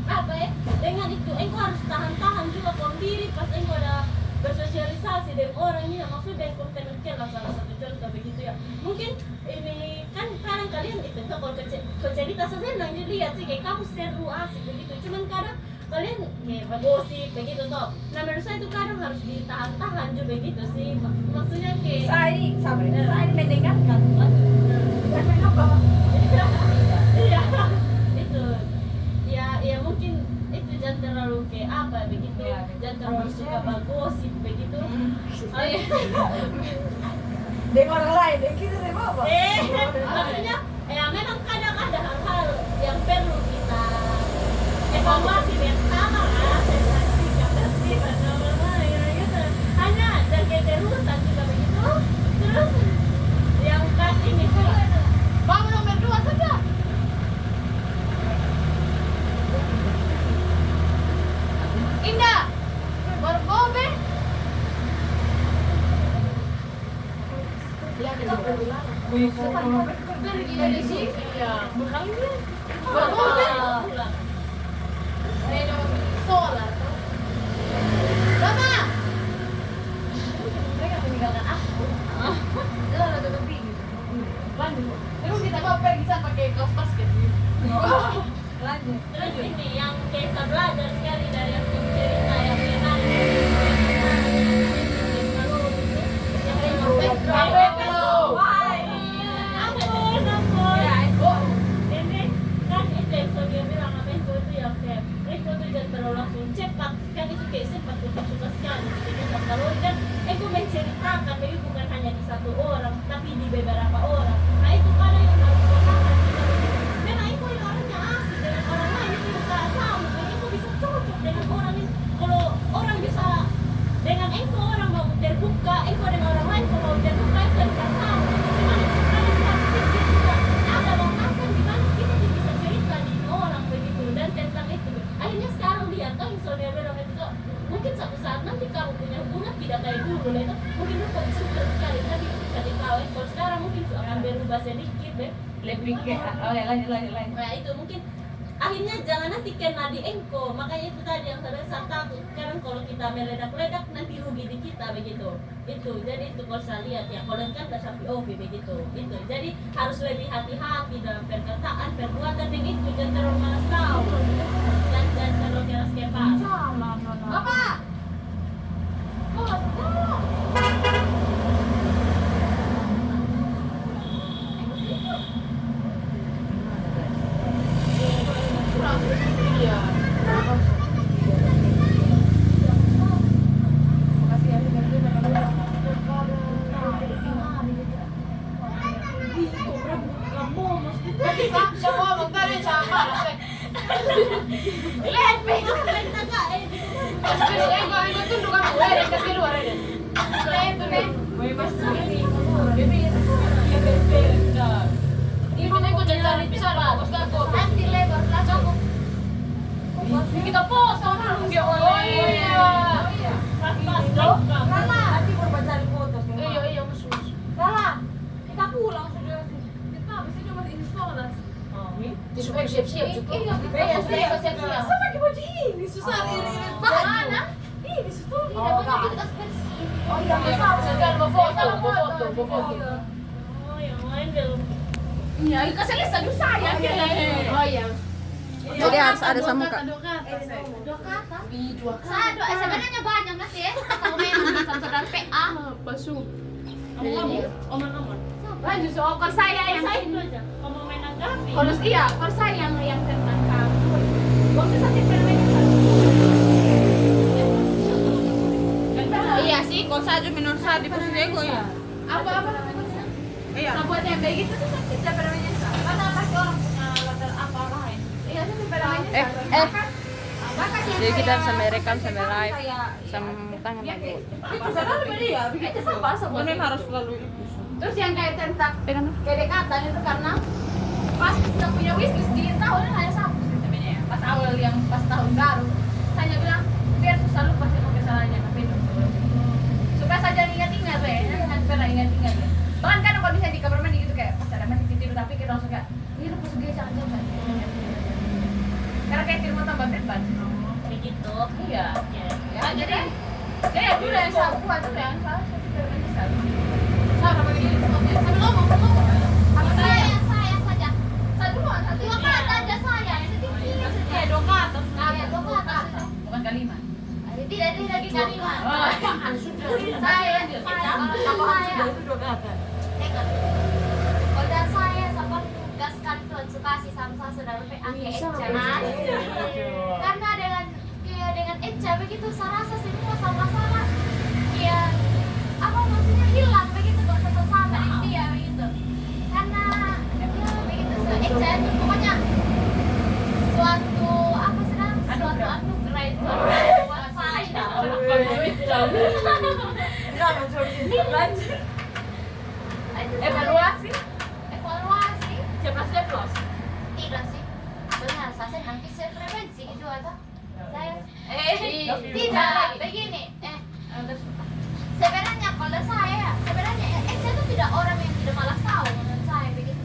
apa ya? Dengan itu engkau harus tahan juga diri pas engkau ada bersosialisasi dengan orang ini, maksudnya engkau kenal lah salah satu contoh begitu ya. Mungkin ini kan kadang kalian itu kalau cerita saya senang dilihat sih kayak kamu seru asik begitu. Cuman kadang kalian kayak gosip begitu toh. Nah menurut saya itu kadang harus ditahan-tahan juga begitu sih. Maksudnya kayak Saya mendengarkan. Iya, itu ya mungkin itu jangan terlalu kayak apa begitu, jangan terlalu suka bagosip begitu. Dengan orang lain, dengan kita deh bapak. Maksudnya ya memang kadang ada hal-hal yang perlu kita evaluasi bersama kan, sikap bersih gitu. Hanya jaga terusan juga begitu. Terus yang kasih misalnya Bang nomor 2 saja. Indah. Berbobe. Dari sini. Ya, bukan ini. Berbobe. Reno solar. Mama. Mereka meninggalkan aku. Dia udah tutup pintu. Lanjut. Terus kita mau pergi sana pakai kaos basket. Lanjut. Terus ini yang Kesa belajar sekali dari yang cerita yang enak. Ini kan itu yang dia bilang apa itu yang kayak itu tuh jangan terlalu langsung cepat kan itu kayak cepat untuk suka sekali jadi kalau kan aku menceritakan itu bukan hanya di satu orang tapi di beberapa orang. Nah itu kadang yang harus dipahami karena itu yang orangnya asik dengan orang lain itu bisa sama itu bisa cocok dengan orang ini. Kalau orang bisa dengan engkau orang mau terbuka engkau dengan orang lain kalau mau terbuka itu bisa sama. Cuman itu kadang kita pikir juga ada batasan di mana kita bisa cerita di orang begitu dan tentang itu. Akhirnya sekarang lihat kan misalnya bilang itu mungkin suatu saat nanti kamu punya hubungan tidak kayak dulu lah itu mungkin itu konsisten sekali tapi bisa dikawin kalau sekarang mungkin akan berubah sedikit deh Lebih ke lanjut. nah itu mungkin akhirnya jangan nanti kena di engko makanya itu tadi yang saya takut sekarang kalau kita meledak-ledak nanti rugi di kita begitu itu jadi itu kalau saya lihat ya kalau kan udah sampai begitu itu jadi harus lebih hati-hati dalam perkataan perbuatan dan itu jangan terlalu malas tahu dan jangan terlalu keras kepala. Bapak. Kita pos sama dia oleh. Nanti berbacari foto. Iya masuk. Salah. Kita pulang sudah. Kita bisa coba di sekolah. Disuruh siap-siap juga. Siap-siap. Sama di baju ini susah ini. Mana? Ini situ. Oh iya, sekarang mau foto. Oh yang lain belum. Iya, kasih lihat dulu saya. Oh iya. Jadi harus ada sama kak. Dua kata. Sebenarnya banyak mas ya. Kalau memang bisa saudara PA. Pasung. Omong-omong. Lanjut soal kalau saya yang Saya itu aja. Ngomong main anggapi. kalau saya yang tentang kamu. Waktu saya permainnya Iya sih, kalau saja menurut saya di posisi ego ya. apa namanya? Iya. Sabuat yang kayak gitu tuh sakit ya permainnya sama. Karena pasti orang punya latar apa lain. Iya sih permainnya sama. Jadi kita sampai rekam sampai live sama tangan aku. Itu sana beda ya. Itu sama sabuat. Memang harus selalu itu. Terus yang kayak tentang Pegang. kedekatan itu karena pas kita punya wishlist di tahun hanya satu sih sebenarnya pas awal yang pas tahun baru saya bilang biar susah lupa sama kesalahannya tapi itu jadi dulu yang salah buat dulu yang salah Sarah bagi sambil ngomong apa Saya saja. satu dua Dua kata aja saya, sedikit. ya dong ke atas Iya, dua kata. bukan kalimat Tidak lagi kalimat. Saya Kalau saya, itu 2 kata. kalau saya sama tugas kan Tuhan suka sih sama saudara PAK karena dengan Eca begitu saya rasa semua masalah ya apa maksudnya hilang begitu dong sama dia begitu karena ya begitu Eca itu pokoknya suatu apa sih suatu anugerah itu buat saya. Jangan lanjut. evaluasi Evaluasi ceplos tidak sih benar saya nanti saya prevensi gitu atau saya tidak begini sebenarnya kalau sebenarnya Eca itu tidak orang yang tidak malas tahu menurut saya begitu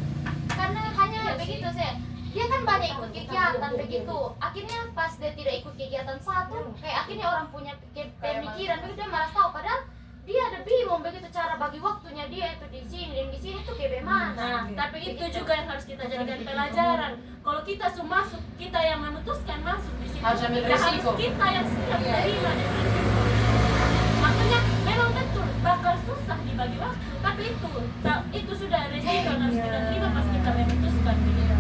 karena hanya begitu saya dia kan banyak ikut kegiatan begitu akhirnya pas dia tidak ikut kegiatan satu kayak akhirnya orang punya pemikiran begitu dia malas tahu padahal dia ada bingung begitu cara bagi waktunya dia itu di sini dan di sini tuh kayak bagaimana. Nah, tapi itu juga yang harus kita jadikan pelajaran. Kalau kita masuk, kita yang memutuskan masuk di situ. Harus ambil Ya, risiko. harus kita yang siap terima dan risiko. Maksudnya memang betul bakal susah dibagi waktu, tapi itu sudah risiko yang harus kita terima pas kita memutuskan begitu.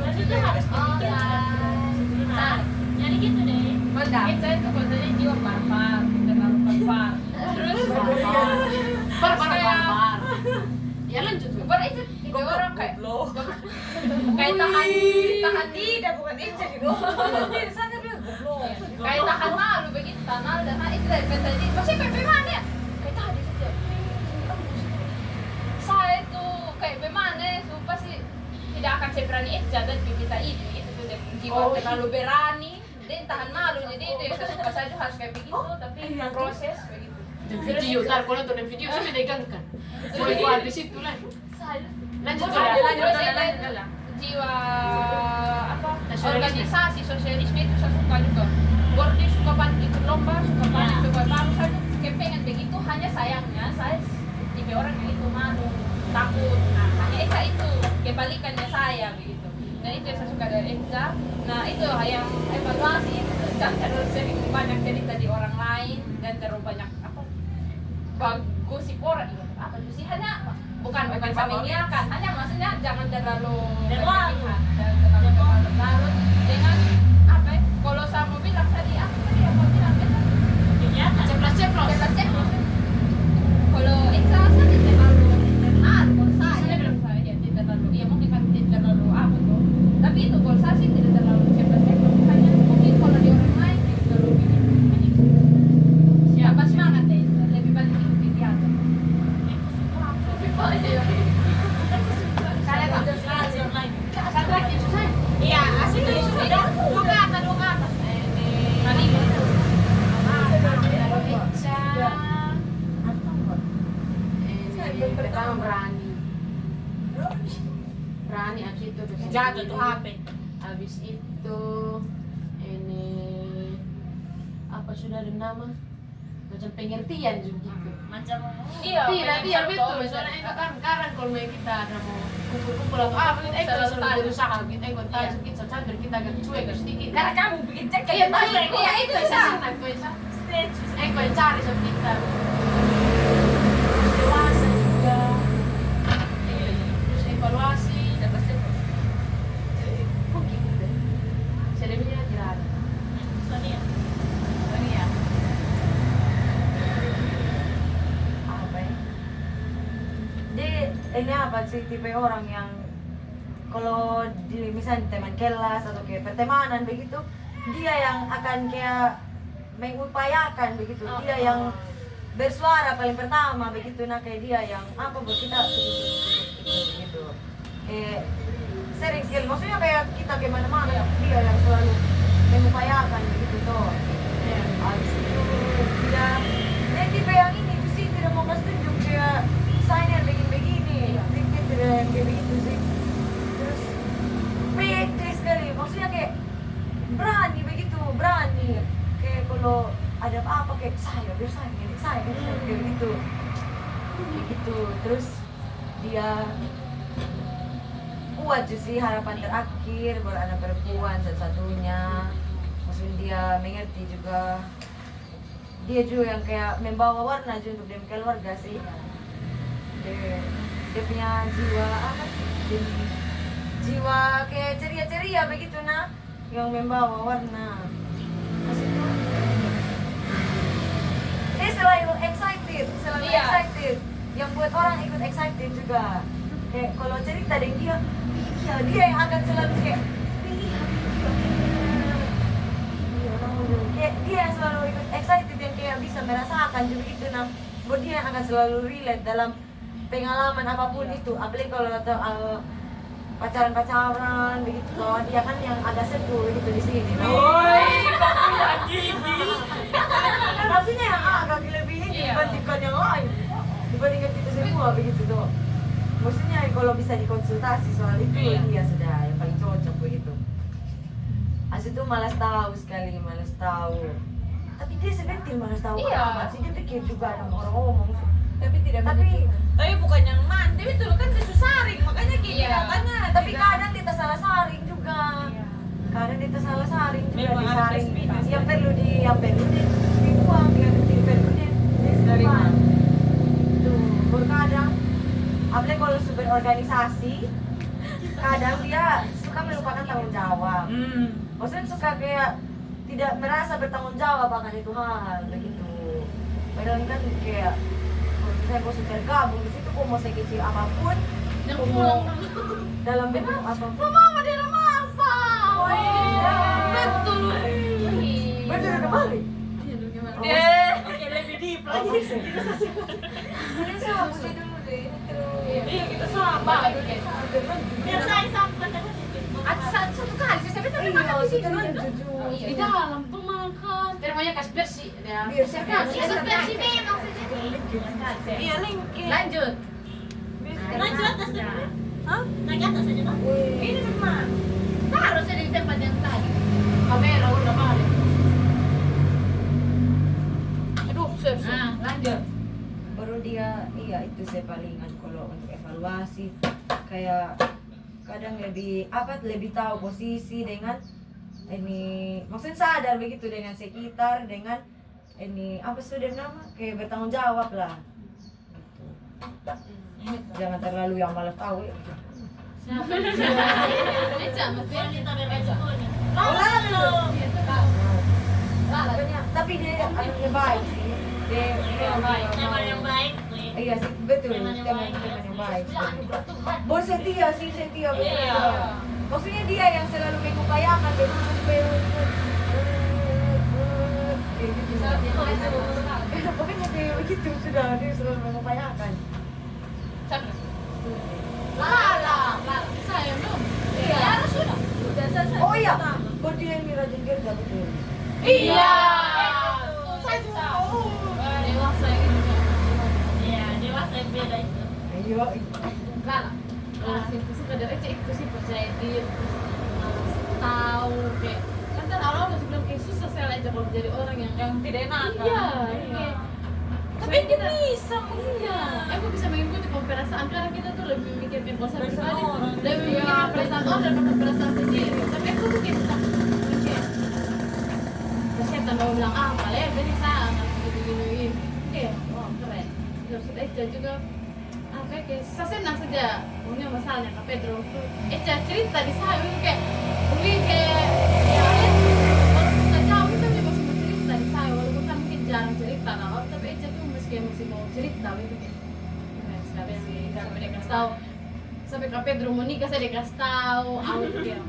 Dan itu harus dipikirkan. Nah, jadi gitu deh. Kita itu kontennya jiwa barbar terlalu barbar terus barbar ya lanjut barbar itu tiga orang kayak tahan tidak bukan itu juga Sana dia goblok. kayak tahan malu begitu tahan malu dan itu dari tadi masih kayak bagaimana ya kayak tadi saja saya itu kayak bagaimana sumpah sih tidak akan saya berani dan kita ini itu sudah jiwa terlalu berani dia tahan malu jadi itu yang saya suka saja harus kayak begitu tapi proses begitu video ntar kalau nonton video sih menegangkan boleh gua habis itu lah lanjut lanjut jiwa apa organisasi sosialisme itu saya suka juga Gordi suka banget ikut lomba suka banget coba baru saya kayak pengen begitu hanya sayangnya saya tipe orang yang itu malu takut nah hanya Eka itu kebalikannya saya begitu dan itu yang saya suka dari Eka nah itu yang evaluasi dan terlalu sering banyak cerita di orang lain dan terlalu banyak apa bagus sih orang apa sih hanya bukan familiarkan hanya maksudnya jangan terlalu berlebihan dan terlalu larut dengan apa ya, kalau saya mau bilang tadi apa tadi yang mau bilang ceplos kalau Eka saya tidak terlalu kalau saya bilang saya tidak terlalu ya mungkin kan tidak terlalu apa tuh tapi itu kalau saya sih tidak terlalu ceplos hanya mungkin kalau di orang lain tidak terlalu begitu siapa semangat deh lebih banyak ikut kegiatan iya asli itu sudah dua ke atas pertama berani abis itu Jatuh tuh HP. habis itu ini apa sudah ada nama macam pengertian juga Macam iya tidak betul soalnya kan sekarang kalau kita ada mau kumpul-kumpul atau apa kita selalu berusaha kita kontak kita sambil kita agak cuek sedikit karena kamu bikin cek iya iya itu bisa kau cari sama kita dewasa juga terus evaluasi kok gitu deh selebihnya tidak ada Sonia. Apa ya? Dia ini apa sih tipe orang yang kalau di misalnya teman kelas atau kayak pertemanan begitu dia yang akan kayak mengupayakan begitu dia yang bersuara paling pertama begitu nah kayak dia yang apa buat kita begitu sering sekali maksudnya kayak kita kemana-mana dia yang selalu mengupayakan begitu tuh habis itu dia tipe yang ini tuh sih tidak mau kasih tunjuk kayak saya yang begini tipe tidak yang kayak begitu sih terus pede sekali maksudnya kayak berani begitu berani kayak kalau ada apa kayak saya biar saya kayak gitu. Kayak gitu. Terus dia kuat sih, harapan terakhir baru anak perempuan satu-satunya. Maksudnya dia mengerti juga, dia juga yang kayak membawa warna juga untuk dia keluarga sih. Dia punya jiwa apa sih? Jiwa kayak ceria-ceria begitu nah, yang membawa warna. Maksudnya dia selalu excited, yang buat orang ikut excited juga. Kayak kalau cerita dengan dia yang akan selalu kayak dia yang selalu ikut excited, yang kayak bisa merasakan juga gitu nah. Buat dia yang akan selalu relate dalam pengalaman apapun itu, apalagi kalau pacaran begitu loh. Dia kan yang agak seru gitu di sini. Maksudnya yang agak lebih ini dibandingkan yang lain, dibandingkan kita semua begitu tuh. Maksudnya kalau bisa dikonsultasi soal itu dia sudah yang paling cocok begitu. Asli tuh malas tahu sekali, malas tahu. Tapi dia sebenarnya malas tahu amat sih, dia pikir juga ada orang ngomong. Tapi bukan yang mandi itu kan disusaring, makanya kayak katanya. Tapi kadang kita salah saring juga. Kadang kita salah saring juga, disaring. Yang perlu dibuang, yang perlu disaring. Tuh, berkadang apalagi kalau super organisasi, kadang dia suka melupakan tanggung jawab. Maksudnya suka kayak tidak merasa bertanggung jawab akan itu hal begitu. Padahal kan kayak kalau misalnya kau sudah gabung di situ, kau mau sekecil apapun, kau mau dalam bentuk apapun. Mama dia masak. Oh iya. Betul. Betul kembali. Oke, lebih deep lagi. Ini sama musik dulu deh. Iya, kita sama. Biar saya sampai Satu kali sih, tapi tapi makan di situ Di dalam tuh makan. Biar maunya kasih bersih ya. Biar Bersih memang. Iya, lengket. Lanjut. Lanjut atas dulu. Hah? Naik atas aja, Pak. Ini memang harusnya di tempat yang tadi. Kamera udah balik. Aduh, nah, lanjut. Baru dia itu saya palingan kalau untuk evaluasi kayak kadang lebih tahu posisi dengan ini, maksudnya sadar begitu dengan sekitar, dengan ini apa sudah nama kayak bertanggung jawab lah gitu. Jangan terlalu yang malas tahu ya. Kita berbaju kuning. Tapi dia anaknya baik sih. Dia Teman yang baik. iya sih, betul, teman yang baik. Bos setia betul. Maksudnya dia yang selalu mengupayakan pokoknya kayak begitu sudah, dia selalu mengupayakan. Lala, saya belum. Iya, sudah. Oh iya, kok dia ini rajin kerja betul. Iya. Saya juga. Dewasa gitu. Iya, dewasa yang beda itu. Iya. Enggak lah. Itu suka dari itu sih percaya diri. Malas tahu kayak kan awal masih bilang kayak susah saya aja kalau jadi orang yang tidak enak. Iya. Tapi kita bisa, aku bisa mengikuti perasaan karena kita tuh lebih mikirin perasaan pribadi, lebih mikirin perasaan orang daripada perasaan sendiri. Tapi aku tuh kayak bisa mikir, kesehatan mau bilang apa lah, jadi saya akan begini. Wah keren. Terus Eca juga apa kayak saya senang saja punya masalahnya Kak Pedro. Eca cerita di saya kayak ya walaupun nggak jauh tapi masih mau cerita di saya, walaupun saya mungkin jarang cerita nah, tapi Eca tuh masih mau cerita gitu kayak keren sekali sih. Sampai dia kasih tahu, sampai Kak Pedro mau nikah saya dia kasih tahu, aku kayak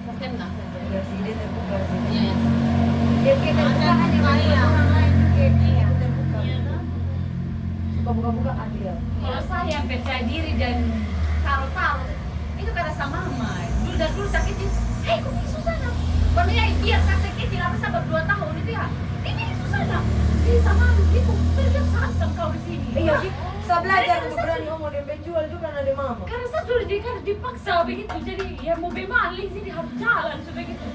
saya senang saja. Iya sih, dia terbuka sih. Iya. Dia kayak terbuka aja Maria. Orang lain kayak terbuka. Buka-bukaan dia. Kalau saya yang percaya diri dan taruh-taruh itu kata sama mama. Dulu sakitin, hei kok ini Susana? Kalau ya biar sakit kecil apa sabar 2 tahun itu ya. Ini Susana. Ini sama itu kerja santam kau di sini. Iya sih, saya belajar untuk berani ngomong dan menjual juga ada mama. Karena saya sudah dipaksa begitu, jadi ya mau bemaling sini harus jalan sebegitu.